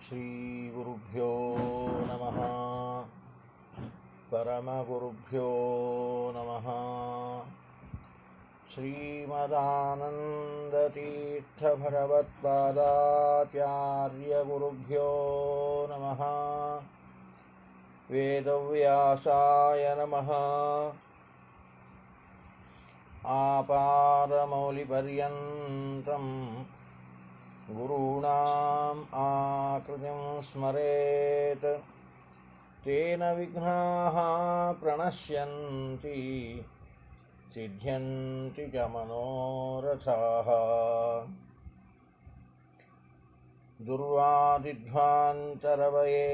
श्रीगुरुभ्यो नमः। परमगुरुभ्यो नमः। श्रीमदानन्दतीर्थभगवत्पादाचार्यगुरुभ्यो नमः। वेदव्यासाय नमः। आपारमौलिपर्यन्तं गुरूणाम् आकृतिं स्मरेत् तेन विघ्नाः प्रणश्यन्ति सिद्ध्यन्ति च मनोरथाः। दुर्वादिध्वान्तरवये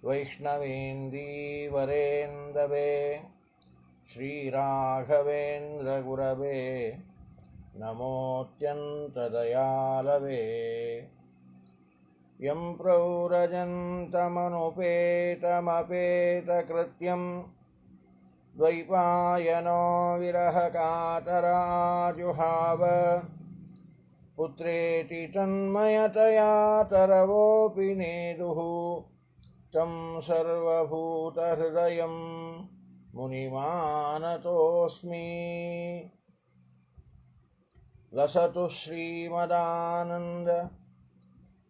वैष्णवेन्दीवरेन्दवे श्रीराघवेन्द्रगुरवे नमोऽत्यन्तदयालवे। यं प्रव्रजन्तमनुपेतमपेतकृत्यं द्वैपायनो विरहकातराजुहाव पुत्रेति तन्मयतया तरवोऽपि नेदुः तं सर्वभूतहृदयं मुनिमानतोऽस्मि। लसतु श्रीमदानन्द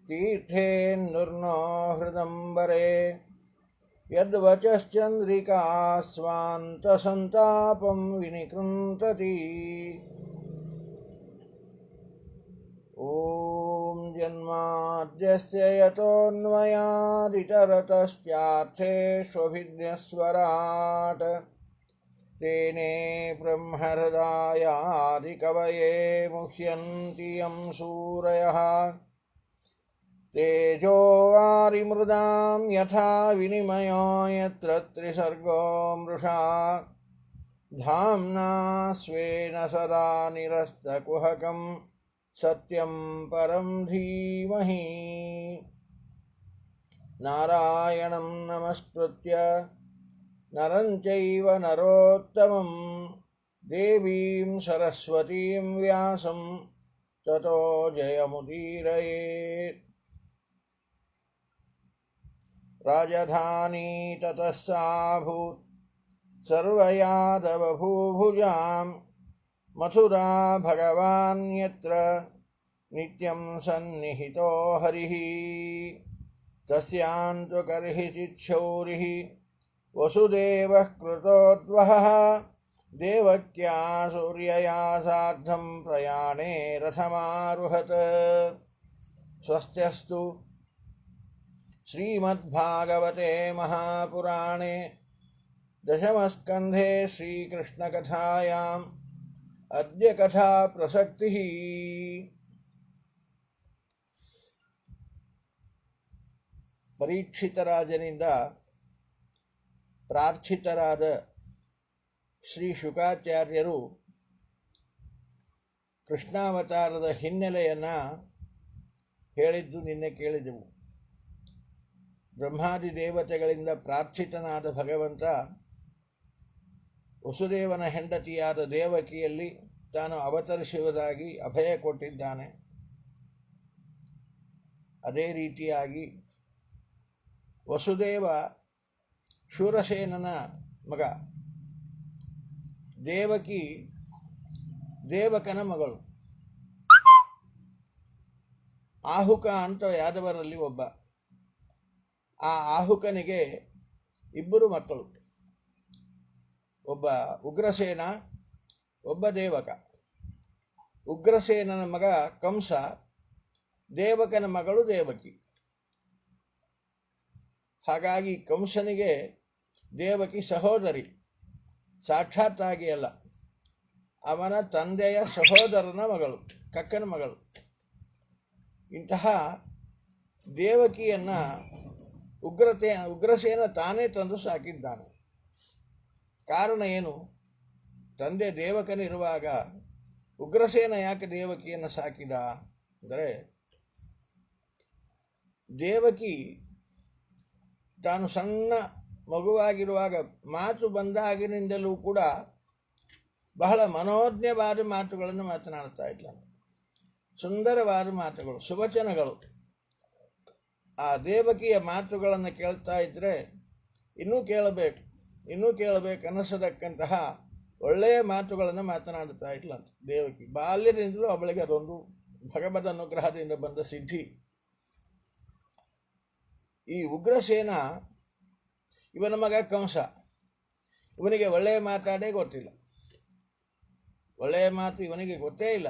तीर्थेन्दुर्नो हृदम्बरे यद्वचश्चन्द्रिका स्वान्तसन्तापं विनिकृन्तति। ॐ जन्माद्यस्य यतोऽन्वयादितरतश्चार्थेष्वभिज्ञस्वराट् तेने ब्रह्महृदायादिकवये मुह्यन्ति यं सूरयः। तेजो वारिमृदां यथा विनिमयो यत्र त्रिसर्गो मृषा धाम्ना स्वेन सदा निरस्तकुहकं सत्यं परं धीमहि। नारायणं नमस्कृत्य नरं चैव नरोत्तमं देवीं सरस्वतीं व्यासं ततो जयमुदीरयेत्। राजधानी ततः साभूत् सर्वयादवभूभुजां मथुरा भगवान् यत्र नित्यं सन्निहितो हरिः तस्यान्तु कर्हिचित् शौरिः वसुदेवः कृतोद्वहः देवक्या सूर्यया सार्धं प्रयाणे रथमारुहत। स्वस्त्यस्तु श्रीमद्भागवते महापुराणे दशमस्कन्धे श्रीकृष्णकथायाम् अद्य कथा प्रसक्तिः। ಪರೀಕ್ಷಿತರಾಜನಿಂದ ಪ್ರಾರ್ಥಿತರಾದ ಶ್ರೀ ಶುಕಾಚಾರ್ಯರು ಕೃಷ್ಣಾವತಾರದ ಹಿನ್ನೆಲೆಯನ್ನು ಹೇಳಿದ್ದು ನಿನ್ನೆ ಕೇಳಿದೆವು. ಬ್ರಹ್ಮಾದಿ ದೇವತೆಗಳಿಂದ ಪ್ರಾರ್ಥಿತನಾದ ಭಗವಂತ ವಸುದೇವನ ಹೆಂಡತಿಯಾದ ದೇವಕಿಯಲ್ಲಿ ತಾನು ಅವತರಿಸುವುದಾಗಿ ಅಭಯ ಕೊಟ್ಟಿದ್ದಾನೆ. ಅದೇ ರೀತಿಯಾಗಿ ವಸುದೇವ ಶೂರಸೇನನ ಮಗ, ದೇವಕಿ ದೇವಕನ ಮಗಳು. ಆಹುಕ ಅಂತ ಯಾದವರಲ್ಲಿ ಒಬ್ಬ. ಆ ಆಹುಕನಿಗೆ ಇಬ್ಬರು ಮಕ್ಕಳು, ಒಬ್ಬ ಉಗ್ರಸೇನ, ಒಬ್ಬ ದೇವಕ. ಉಗ್ರಸೇನನ ಮಗ ಕಂಸ, ದೇವಕನ ಮಗಳು ದೇವಕಿ. ಹಾಗಾಗಿ ಕಂಸನಿಗೆ ದೇವಕಿ ಸಹೋದರಿ, ಸಾಕ್ಷಾತ್ತಾಗಿ ಅಲ್ಲ, ಅವನ ತಂದೆಯ ಸಹೋದರನ ಮಗಳು, ಕಕ್ಕನ ಮಗಳು. ಇಂತಹ ದೇವಕಿಯನ್ನು ಉಗ್ರಸೇನ ತಾನೇ ತಂದು ಸಾಕಿದ್ದಾನೆ. ಕಾರಣ ಏನು? ತಂದೆ ದೇವಕನಿರುವಾಗ ಉಗ್ರಸೇನ ಯಾಕೆ ದೇವಕಿಯನ್ನು ಸಾಕಿದ ಅಂದರೆ, ದೇವಕಿ ತಾನು ಸಣ್ಣ ಮಗುವಾಗಿರುವಾಗ ಮಾತು ಬಂದಾಗಿನಿಂದಲೂ ಕೂಡ ಬಹಳ ಮನೋಜ್ಞವಾದ ಮಾತುಗಳನ್ನು ಮಾತನಾಡ್ತಾ ಇದ್ದ. ಸುಂದರವಾದ ಮಾತುಗಳು, ಸುವಚನಗಳು. ಆ ದೇವಕಿಯ ಮಾತುಗಳನ್ನು ಕೇಳ್ತಾ ಇದ್ದರೆ ಇನ್ನೂ ಕೇಳಬೇಕು ಅನ್ನಿಸತಕ್ಕಂತಹ ಒಳ್ಳೆಯ ಮಾತುಗಳನ್ನು ಮಾತನಾಡ್ತಾ ಇದ್ಲಂತ ದೇವಕಿ. ಬಾಲ್ಯದಿಂದಲೂ ಅವಳಿಗೆ ಅದೊಂದು ಭಗವದ್ ಅನುಗ್ರಹದಿಂದ ಬಂದ ಸಿದ್ಧಿ. ಈ ಉಗ್ರಸೇನ ಇವನ ಮಗ ಕಂಸ, ಇವನಿಗೆ ಒಳ್ಳೆಯ ಮಾತಾಡೇ ಗೊತ್ತಿಲ್ಲ. ಒಳ್ಳೆಯ ಮಾತು ಇವನಿಗೆ ಗೊತ್ತೇ ಇಲ್ಲ,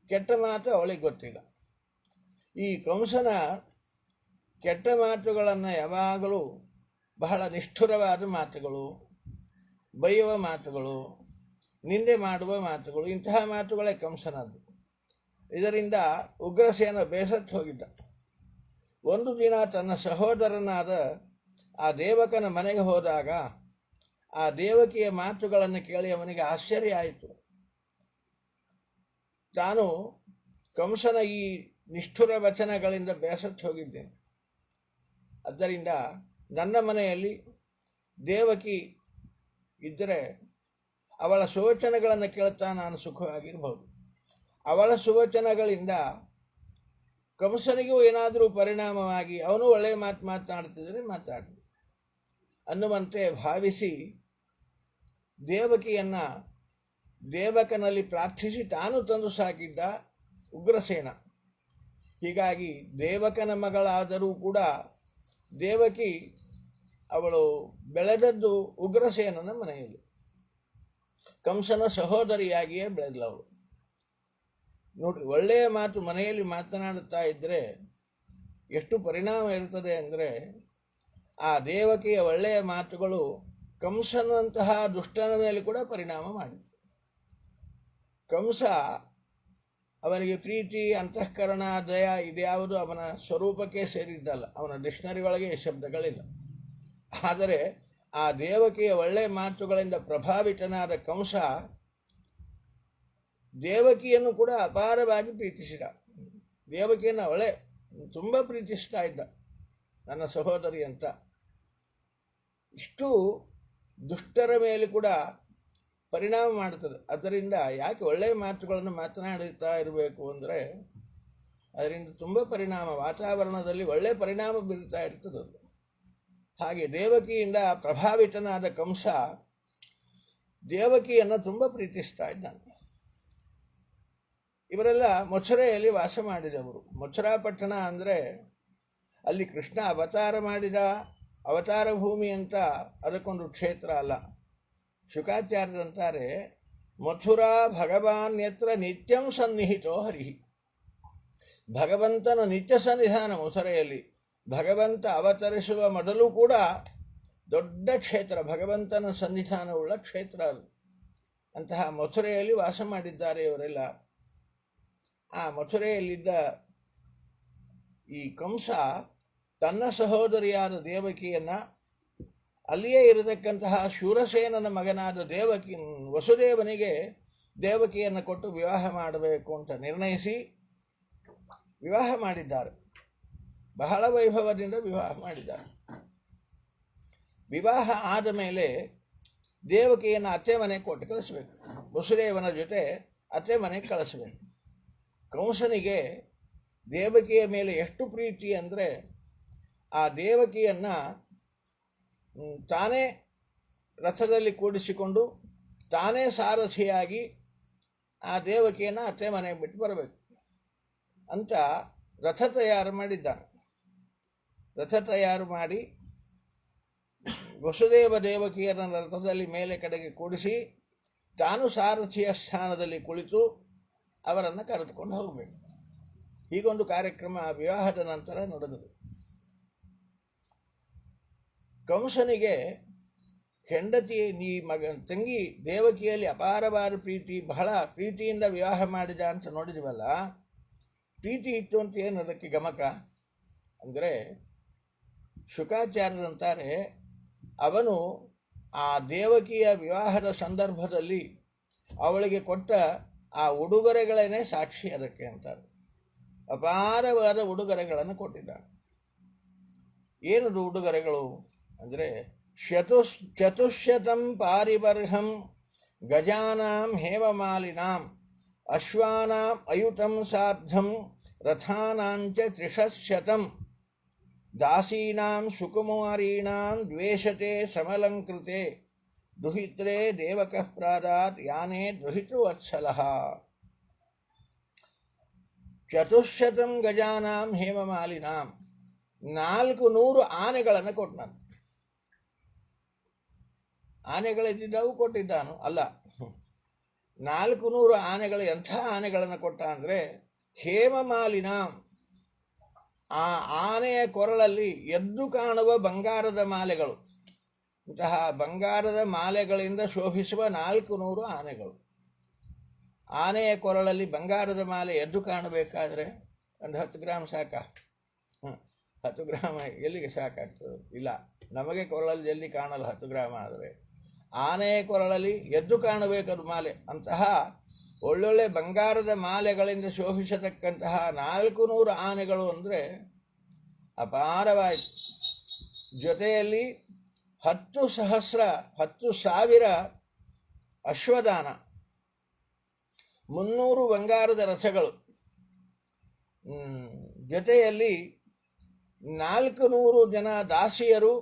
ಕೆಟ್ಟ ಮಾತು ಅವಳಿಗೆ ಗೊತ್ತಿಲ್ಲ. ಈ ಕಂಸನ ಕೆಟ್ಟ ಮಾತುಗಳನ್ನು ಯಾವಾಗಲೂ ಬಹಳ ನಿಷ್ಠುರವಾದ ಮಾತುಗಳು, ಬೈಯುವ ಮಾತುಗಳು, ನಿಂದೆ ಮಾಡುವ ಮಾತುಗಳು, ಇಂತಹ ಮಾತುಗಳೇ ಕಂಸನದ್ದು. ಇದರಿಂದ ಉಗ್ರಸೇನ ಬೇಸತ್ತು ಹೋಗಿದ್ದ. ಒಂದು ದಿನ ತನ್ನ ಸಹೋದರನಾದ ಆ ದೇವಕನ ಮನೆಗೆ ಹೋದಾಗ ಆ ದೇವಕಿಯ ಮಾತುಗಳನ್ನು ಕೇಳಿ ಅವನಿಗೆ ಆಶ್ಚರ್ಯ ಆಯಿತು. ತಾನು ಕಂಸನ ಈ ನಿಷ್ಠುರ ವಚನಗಳಿಂದ ಬೇಸತ್ತು ಹೋಗಿದ್ದೇನೆ. ಆದ್ದರಿಂದ ನನ್ನ ಮನೆಯಲ್ಲಿ ದೇವಕಿ ಇದ್ದರೆ ಅವಳ ಸುವಚನಗಳನ್ನು ಕೇಳ್ತಾ ನಾನು ಸುಖವಾಗಿರ್ಬೋದು. ಅವಳ ಸುವಚನಗಳಿಂದ ಕಂಸನಿಗೂ ಏನಾದರೂ ಪರಿಣಾಮವಾಗಿ ಅವನು ಒಳ್ಳೆಯ ಮಾತು ಮಾತನಾಡ್ತಿದ್ರೆ ಮಾತಾಡಿ ಅನ್ನುವಂತೆ ಭಾವಿಸಿ ದೇವಕಿಯನ್ನು ದೇವಕನಲ್ಲಿ ಪ್ರಾರ್ಥಿಸಿ ತಾನು ತಂದು ಸಾಕಿದ್ದ ಉಗ್ರಸೇನ. ಹೀಗಾಗಿ ದೇವಕನ ಮಗಳಾದರೂ ಕೂಡ ದೇವಕಿ ಅವಳು ಬೆಳೆದದ್ದು ಉಗ್ರಸೇನನ ಮನೆಯಲ್ಲಿ, ಕಂಸನ ಸಹೋದರಿಯಾಗಿಯೇ ಬೆಳೆದವಳು. ನೋಡ್ರಿ, ಒಳ್ಳೆಯ ಮಾತು ಮನೆಯಲ್ಲಿ ಮಾತನಾಡುತ್ತಾ ಇದ್ದರೆ ಎಷ್ಟು ಪರಿಣಾಮ ಇರ್ತದೆ ಅಂದರೆ, ಆ ದೇವಕಿಯ ಒಳ್ಳೆಯ ಮಾತುಗಳು ಕಂಸನಂತಹ ದುಷ್ಟನ ಮೇಲೆ ಕೂಡ ಪರಿಣಾಮ ಮಾಡಿತು. ಕಂಸ ಅವನಿಗೆ ಪ್ರೀತಿ, ಅಂತಃಕರಣ, ದಯ ಇದ್ಯಾವುದು ಅವನ ಸ್ವರೂಪಕ್ಕೆ ಸೇರಿದ್ದಲ್ಲ. ಅವನ ಡಿಕ್ಷನರಿ ಒಳಗೆ ಈ ಶಬ್ದಗಳಿಲ್ಲ. ಆದರೆ ಆ ದೇವಕಿಯ ಒಳ್ಳೆಯ ಮಾತುಗಳಿಂದ ಪ್ರಭಾವಿತನಾದ ಕಂಸ ದೇವಕಿಯನ್ನು ಕೂಡ ಅಪಾರವಾಗಿ ಪ್ರೀತಿಸಿದ. ದೇವಕಿಯನ್ನು ಅವಳೇ ತುಂಬ ಪ್ರೀತಿಸ್ತಾ ಇದ್ದ, ನನ್ನ ಸಹೋದರಿ ಅಂತ. ಇಷ್ಟು ದುಷ್ಟರ ಮೇಲೆ ಕೂಡ ಪರಿಣಾಮ ಮಾಡ್ತದೆ. ಅದರಿಂದ ಯಾಕೆ ಒಳ್ಳೆಯ ಮಾತುಗಳನ್ನು ಮಾತನಾಡುತ್ತಾ ಇರಬೇಕು ಅಂದರೆ, ಅದರಿಂದ ತುಂಬ ಪರಿಣಾಮ, ವಾತಾವರಣದಲ್ಲಿ ಒಳ್ಳೆಯ ಪರಿಣಾಮ ಬೀರ್ತಾ ಇರ್ತದೆ. ಹಾಗೆ ದೇವಕಿಯಿಂದ ಪ್ರಭಾವಿತನಾದ ಕಂಸ ದೇವಕಿಯನ್ನು ತುಂಬ ಪ್ರೀತಿಸ್ತಾ ಇದ್ದಾನೆ. ಇವರೆಲ್ಲ ಮಥುರೆಯಲ್ಲಿ ವಾಸ ಮಾಡಿದವರು. ಮಥುರಾ ಪಟ್ಟಣ ಅಂದರೆ ಅಲ್ಲಿ ಕೃಷ್ಣ ಅವತಾರ ಮಾಡಿದ ಅವತಾರ ಭೂಮಿ ಅಂತ ಅದಕ್ಕೊಂದು ಕ್ಷೇತ್ರ ಅಲ್ಲ. ಶುಕಾಚಾರ್ಯರಂತಾರೆ, ಮಥುರಾ ಭಗವಾನ್ ಯತ್ರ ನಿತ್ಯಂ ಸನ್ನಿಹಿತೋ ಹರಿಹಿ. ಭಗವಂತನ ನಿತ್ಯ ಸನ್ನಿಧಾನ ಮಥುರೆಯಲ್ಲಿ. ಭಗವಂತ ಅವತರಿಸುವ ಮೊದಲು ಕೂಡ ದೊಡ್ಡ ಕ್ಷೇತ್ರ, ಭಗವಂತನ ಸನ್ನಿಧಾನವುಳ್ಳ ಕ್ಷೇತ್ರ ಅದು. ಅಂತಹ ಮಥುರೆಯಲ್ಲಿ ವಾಸ ಮಾಡಿದ್ದಾರೆ ಇವರೆಲ್ಲ. ಆ ಮಥುರೆಯಲ್ಲಿದ್ದ ಈ ಕಂಸ ತನ್ನ ಸಹೋದರಿಯಾದ ದೇವಕಿಯನ್ನು ಅಲ್ಲಿಯೇ ಇರತಕ್ಕಂತಹ ಶೂರಸೇನನ ಮಗನಾದ ವಸುದೇವನಿಗೆ ದೇವಕಿಯನ್ನು ಕೊಟ್ಟು ವಿವಾಹ ಮಾಡಬೇಕು ಅಂತ ನಿರ್ಣಯಿಸಿ ವಿವಾಹ ಮಾಡಿದ್ದಾರೆ. ಬಹಳ ವೈಭವದಿಂದ ವಿವಾಹ ಮಾಡಿದ್ದಾರೆ. ವಿವಾಹ ಆದ ಮೇಲೆ ದೇವಕಿಯನ್ನು ಅತ್ತೆ ಮನೆಗೆ ಕೊಟ್ಟು ಕಳಿಸ್ಬೇಕು. ವಸುದೇವನ ಜೊತೆ ಅತ್ತೆ ಮನೆಗೆ ಕಳಿಸ್ಬೇಕು. ಕಂಸನಿಗೆ ದೇವಕಿಯ ಮೇಲೆ ಎಷ್ಟು ಪ್ರೀತಿ ಅಂದರೆ, ಆ ದೇವಕಿಯನ್ನು ತಾನೇ ರಥದಲ್ಲಿ ಕೂಡಿಸಿಕೊಂಡು ತಾನೇ ಸಾರಥಿಯಾಗಿ ಆ ದೇವಕಿಯನ್ನು ಅತ್ತೆ ಮನೆಗೆ ಬಿಟ್ಟು ಬರಬೇಕು ಅಂತ ರಥ ತಯಾರು ಮಾಡಿದ್ದಾನೆ. ರಥ ತಯಾರು ಮಾಡಿ ವಸುದೇವ ದೇವಕಿಯರನ್ನು ರಥದಲ್ಲಿ ಮೇಲೆ ಕಡೆಗೆ ಕೂಡಿಸಿ ತಾನು ಸಾರಥಿಯ ಸ್ಥಾನದಲ್ಲಿ ಕುಳಿತು ಅವರನ್ನು ಕರೆದುಕೊಂಡು ಹೋಗಬೇಕು. ಹೀಗೊಂದು ಕಾರ್ಯಕ್ರಮ ವಿವಾಹದ ನಂತರ ನಡೆದದು. ಕಂಸನಿಗೆ ಹೆಂಡತಿ ತಂಗಿ ದೇವಕಿಯಲ್ಲಿ ಅಪಾರವಾದ ಪ್ರೀತಿ, ಬಹಳ ಪ್ರೀತಿಯಿಂದ ವಿವಾಹ ಮಾಡಿದ ಅಂತ ನೋಡಿದ್ವಲ್ಲ. ಪ್ರೀತಿ ಇತ್ತು ಅಂತ ಏನು ಅದಕ್ಕೆ ಗಮಕ ಅಂದರೆ, ಶುಕಾಚಾರ್ಯರಂತಾರೆ, ಅವನು ಆ ದೇವಕಿಯ ವಿವಾಹದ ಸಂದರ್ಭದಲ್ಲಿ ಅವಳಿಗೆ ಕೊಟ್ಟ ಆ ಉಡುಗೊರೆಗಳೇನೇ ಸಾಕ್ಷಿ ಅದಕ್ಕೆ ಅಂತಾರೆ. ಅಪಾರವಾದ ಉಡುಗೊರೆಗಳನ್ನು ಕೊಟ್ಟಿದ್ದಾನೆ. ಏನದು ಉಡುಗೊರೆಗಳು ಅಂದರೆ, ಚತುಶ್ಶತಂ ಪಾರಿಬರ್ಹಂ ಗಜಾನಾಂ ಹೇಮಮಾಲಿನಾಂ ಅಶ್ವಾನಾಂ ಅಯುತಂ ಸಾರ್ಧಂ ರಥಾನಾಂಚ ತ್ರಿಶತಂ ದಾಸೀನಾಂ ಸುಕುಮಾರೀಣಾಂ ದ್ವೇಷತೆ ಸಮಲಂಕೃತೆ ದುಹಿತ್ರೆ ದೇವಕಃ ಪ್ರಾದಾತ್ ಯಾನೇ ದುಹಿತೃವತ್ಸಲಃ. ಚತುಶ್ಶತಂ ಗಜಾನಾಂ ಹೇಮಮಾಲಿನಾಂ 400 ಆನೆಗಳನ್ನು ಕೊಟ್ಟನು. ಆನೆಗಳಿದ್ದವು ಕೊಟ್ಟಿದ್ದಾನು ಅಲ್ಲ, 400 ಆನೆಗಳು ಎಂಥ ಆನೆಗಳನ್ನು ಕೊಟ್ಟ ಅಂದರೆ ಹೇಮಮಾಲಿನಾಂ, ಆ ಆನೆಯ ಕೊರಳಲ್ಲಿ ಎದ್ದು ಕಾಣುವ ಬಂಗಾರದ ಮಾಲೆಗಳು, ಇಂತಹ ಬಂಗಾರದ ಮಾಲೆಗಳಿಂದ ಶೋಭಿಸುವ 400 ಆನೆಗಳು. ಆನೆಯ ಕೊರಳಲ್ಲಿ ಬಂಗಾರದ ಮಾಲೆ ಎದ್ದು ಕಾಣಬೇಕಾದ್ರೆ ಒಂದು 10 ಗ್ರಾಮ್ ಸಾಕ? 10 ಗ್ರಾಮ್ ಎಲ್ಲಿಗೆ ಸಾಕಾಗ್ತದೆ? ಇಲ್ಲ, ನಮಗೆ ಕೊರಳಲ್ಲಿ ಎಲ್ಲಿ ಕಾಣಲ್ಲ 10 ಗ್ರಾಮ್. ಆದರೆ ಆನೆಯ ಕೊರಳಲ್ಲಿ ಎದ್ದು ಕಾಣಬೇಕದು ಮಾಲೆ. ಅಂತಹ ಒಳ್ಳೊಳ್ಳೆ ಬಂಗಾರದ ಮಾಲೆಗಳಿಂದ ಶೋಭಿಸತಕ್ಕಂತಹ 400 ಆನೆಗಳು ಅಂದರೆ ಅಪಾರವಾಯಿತು. ಜೊತೆಯಲ್ಲಿ 10,000 ಅಶ್ವದಾನ, 300 ಬಂಗಾರದ ರಥಗಳು, ಜೊತೆಯಲ್ಲಿ 400 ಜನ ದಾಸಿಯರು,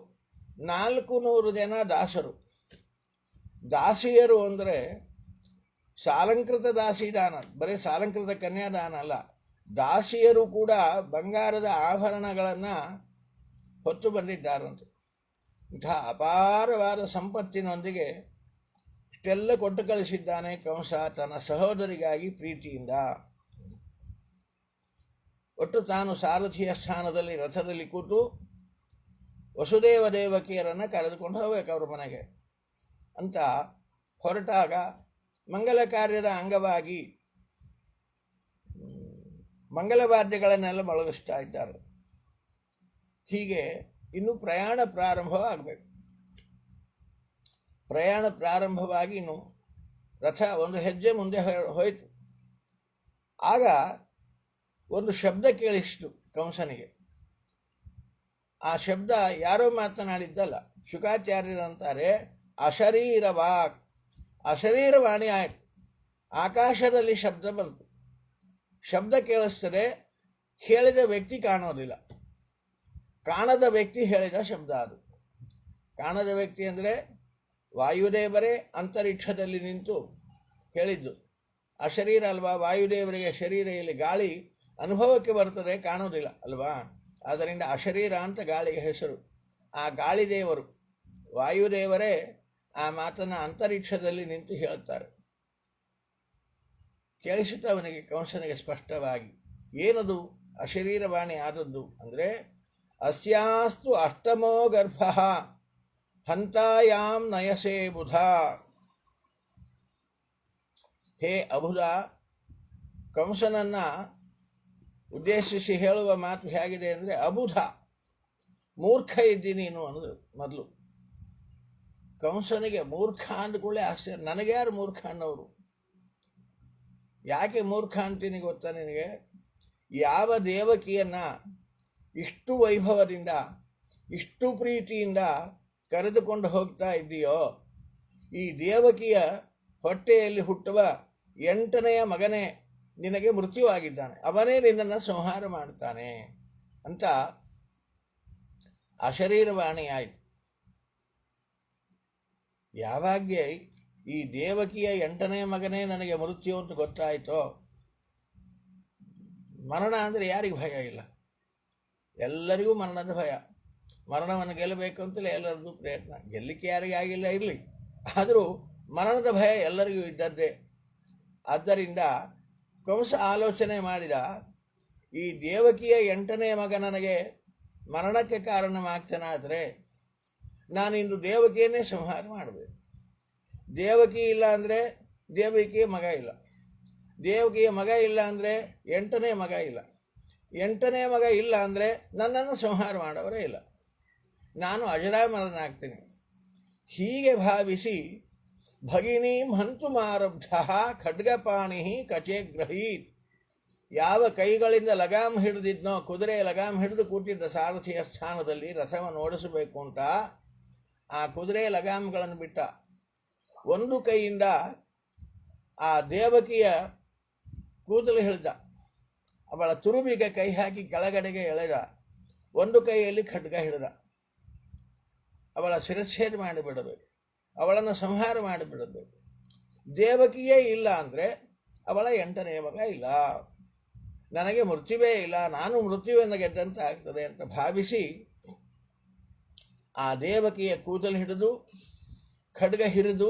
400 ಜನ ದಾಸರು. ದಾಸಿಯರು ಅಂದರೆ ಸಾಲಂಕೃತ ದಾಸಿದಾನ, ಬರೀ ಸಾಲಂಕೃತ ಕನ್ಯಾದಾನ ಅಲ್ಲ, ದಾಸಿಯರು ಕೂಡ ಬಂಗಾರದ ಆಭರಣಗಳನ್ನು ಹೊತ್ತು ಬಂದಿದ್ದಾರಂತೆ. ಇಂಥ ಅಪಾರವಾದ ಸಂಪತ್ತಿನೊಂದಿಗೆ ಇಷ್ಟೆಲ್ಲ ಕೊಟ್ಟು ಕಳಿಸಿದ್ದಾನೆ ಕಂಸ ತನ್ನ ಸಹೋದರಿಗಾಗಿ ಪ್ರೀತಿಯಿಂದ. ಒಟ್ಟು ತಾನು ಸಾರಥಿಯ ಸ್ಥಾನದಲ್ಲಿ ರಥದಲ್ಲಿ ಕೂತು ವಸುದೇವ ದೇವಕಿಯರನ್ನು ಕರೆದುಕೊಂಡು ಹೋಗಬೇಕು ಅವ್ರ ಮನೆಗೆ ಅಂತ ಹೊರಟಾಗ ಮಂಗಲ ಕಾರ್ಯದ ಅಂಗವಾಗಿ ಮಂಗಲವಾದ್ಯಗಳನ್ನೆಲ್ಲ ಮೊಳಗಿಸ್ತಾ ಇದ್ದಾರೆ. ಹೀಗೆ ಇನ್ನು ಪ್ರಯಾಣ ಪ್ರಾರಂಭವಾಗಬೇಕು. ಪ್ರಯಾಣ ಪ್ರಾರಂಭವಾಗಿ ಇನ್ನು ರಥ ಒಂದು ಹೆಜ್ಜೆ ಮುಂದೆ ಹೋಯಿತು. ಆಗ ಒಂದು ಶಬ್ದ ಕೇಳಿಸಿತು ಕಂಸನಿಗೆ. ಆ ಶಬ್ದ ಯಾರೋ ಮಾತನಾಡಿದ್ದಲ್ಲ, ಶುಕಾಚಾರ್ಯರಂತಾರೆ ಅಶರೀರವಾಕ್, ಅಶರೀರವಾಣಿ ಆಯಿತು. ಆಕಾಶದಲ್ಲಿ ಶಬ್ದ ಬಂತು. ಶಬ್ದ ಕೇಳಿಸ್ತದೆ, ಹೇಳಿದ ವ್ಯಕ್ತಿ ಕಾಣೋದಿಲ್ಲ. ಕಾಣದ ವ್ಯಕ್ತಿ ಹೇಳಿದ ಶಬ್ದ ಅದು. ಕಾಣದ ವ್ಯಕ್ತಿ ಅಂದರೆ ವಾಯುದೇವರೇ ಅಂತರಿಕ್ಷದಲ್ಲಿ ನಿಂತು ಹೇಳಿದ್ದು. ಅಶರೀರ ಅಲ್ವಾ, ವಾಯುದೇವರಿಗೆ ಶರೀರ ಇಲ್ಲಿ ಗಾಳಿ ಅನುಭವಕ್ಕೆ ಬರ್ತದೆ, ಕಾಣೋದಿಲ್ಲ ಅಲ್ವಾ. ಆದ್ದರಿಂದ ಅಶರೀರ ಅಂತ ಗಾಳಿಗೆ ಹೆಸರು. ಆ ಗಾಳಿದೇವರು ವಾಯುದೇವರೇ ಆ ಮಾತನ್ನು ಅಂತರಿಕ್ಷದಲ್ಲಿ ನಿಂತು ಹೇಳುತ್ತಾರೆ. ಕೇಳಿಸುತ್ತ ಅವನಿಗೆ ಕಂಸನಿಗೆ ಸ್ಪಷ್ಟವಾಗಿ. ಏನದು ಅಶರೀರವಾಣಿ ಆದದ್ದು ಅಂದರೆ ಅಸ್ಯಾಸ್ತು ಅಷ್ಟಮೋ ಗರ್ಭ ಹಂತಾಯಾಂ ನಯಸೇ ಬುಧ. ಹೇ ಅಬುಧ, ಕಂಸನನ್ನು ಉದ್ದೇಶಿಸಿ ಹೇಳುವ ಮಾತು ಹೇಗಿದೆ ಅಂದರೆ ಅಬುಧ, ಮೂರ್ಖ ಇದ್ದಿ ನೀನು ಅನ್ನೋದು ಮೊದಲು. ಕಂಸನಿಗೆ ಮೂರ್ಖ ಅಂದ್ಕೊಳ್ಳೆ ಆಶ್ಚರ್ಯ. ನನಗೆ ಯಾರು ಮೂರ್ಖ ಅನ್ನೋರು? ಯಾಕೆ ಮೂರ್ಖ ಅಂತೀನಿ ಗೊತ್ತಾ ನಿನಗೆ? ಯಾವ ದೇವಕಿಯನ್ನು ಇಷ್ಟು ವೈಭವದಿಂದ ಇಷ್ಟು ಪ್ರೀತಿಯಿಂದ ಕರೆದುಕೊಂಡು ಹೋಗ್ತಾ ಇದ್ದೀಯೋ, ಈ ದೇವಕಿಯ ಹೊಟ್ಟೆಯಲ್ಲಿ ಹುಟ್ಟುವ 8ನೆಯ ಮಗನೇ ನಿನಗೆ ಮೃತ್ಯುವಾಗಿದ್ದಾನೆ, ಅವನೇ ನಿನ್ನನ್ನು ಸಂಹಾರ ಮಾಡ್ತಾನೆ ಅಂತ ಅಶರೀರವಾಣಿ ಆಯಿತು. ಯಾವಾಗ ಈ ದೇವಕಿಯ 8ನೇ ಮಗನೇ ನನಗೆ ಮೃತ್ಯು ಅಂತ ಗೊತ್ತಾಯಿತೋ, ಮರಣ ಅಂದರೆ ಯಾರಿಗೆ ಭಯ ಇಲ್ಲ? ಎಲ್ಲರಿಗೂ ಮರಣದ ಭಯ. ಮರಣವನ್ನು ಗೆಲ್ಲಬೇಕು ಅಂತಲೇ ಎಲ್ಲರದ್ದು ಪ್ರಯತ್ನ. ಗೆಲ್ಲಲಿಕ್ಕೆ ಯಾರಿಗೆ ಆಗಿಲ್ಲ ಇರಲಿ, ಆದರೂ ಮರಣದ ಭಯ ಎಲ್ಲರಿಗೂ ಇದ್ದದ್ದೇ. ಆದ್ದರಿಂದ ಕಂಸ ಆಲೋಚನೆ ಮಾಡಿದ, ಈ ದೇವಕಿಯ 8ನೇ ಮಗ ನನಗೆ ಮರಣಕ್ಕೆ ಕಾರಣವಾಗ್ತಾನಾದರೆ ನಾನಿಂದು ದೇವಕಿಯನ್ನೇ ಸಂಹಾರ ಮಾಡಬೇಕು. ದೇವಕಿ ಇಲ್ಲ ಅಂದರೆ ದೇವಕಿಯ ಮಗ ಇಲ್ಲ, ದೇವಕಿಯ ಮಗ ಇಲ್ಲ ಅಂದರೆ 8ನೇ ಮಗ ಇಲ್ಲ, 8ನೇ ಮಗ ಇಲ್ಲ ಅಂದರೆ ನನ್ನನ್ನು ಸಂಹಾರ ಮಾಡೋರೇ ಇಲ್ಲ, ನಾನು ಅಜರಾಮರನಾಗ್ತೀನಿ. ಹೀಗೆ ಭಾವಿಸಿ ಭಗಿನೀಂ ಹಂತುಮಾರಬ್ಧ ಖಡ್ಗಪಾಣಿ ಕಚೇಗ್ರಹೀತ್. ಯಾವ ಕೈಗಳಿಂದ ಲಗಾಮ್ ಹಿಡಿದಿದ್ನೋ, ಕುದುರೆ ಲಗಾಮ್ ಹಿಡಿದು ಕೂತಿದ್ದ ಸಾರಥಿಯ ಸ್ಥಾನದಲ್ಲಿ ರಥವನ್ನು ಓಡಿಸಬೇಕು ಅಂತ ಆ ಕುದುರೆ ಲಗಾಮ್ಗಳನ್ನು ಬಿಟ್ಟ. ಒಂದು ಕೈಯಿಂದ ಆ ದೇವಕಿಯ ಕೂದಲು ಹಿಡಿದ, ಅವಳ ತುರುಬಿಗೆ ಕೈ ಹಾಕಿ ಕೆಳಗಡೆಗೆ ಎಳೆದ, ಒಂದು ಕೈಯಲ್ಲಿ ಖಡ್ಗ ಹಿಡಿದ. ಅವಳ ಶಿರಚ್ಛೇದ ಮಾಡಿಬಿಡಬೇಕು, ಅವಳನ್ನು ಸಂಹಾರ ಮಾಡಿಬಿಡಬೇಕು. ದೇವಕಿಯೇ ಇಲ್ಲ ಅಂದರೆ ಅವಳ 8ನೇ ಮಗ ಇಲ್ಲ, ನನಗೆ ಮೃತ್ಯುವೇ ಇಲ್ಲ, ನಾನು ಮೃತ್ಯುವನ್ನು ಗೆದ್ದಂತೆ ಆಗ್ತದೆ ಅಂತ ಭಾವಿಸಿ ಆ ದೇವಕಿಯ ಕೂದಲು ಹಿಡಿದು ಖಡ್ಗ ಹಿರಿದು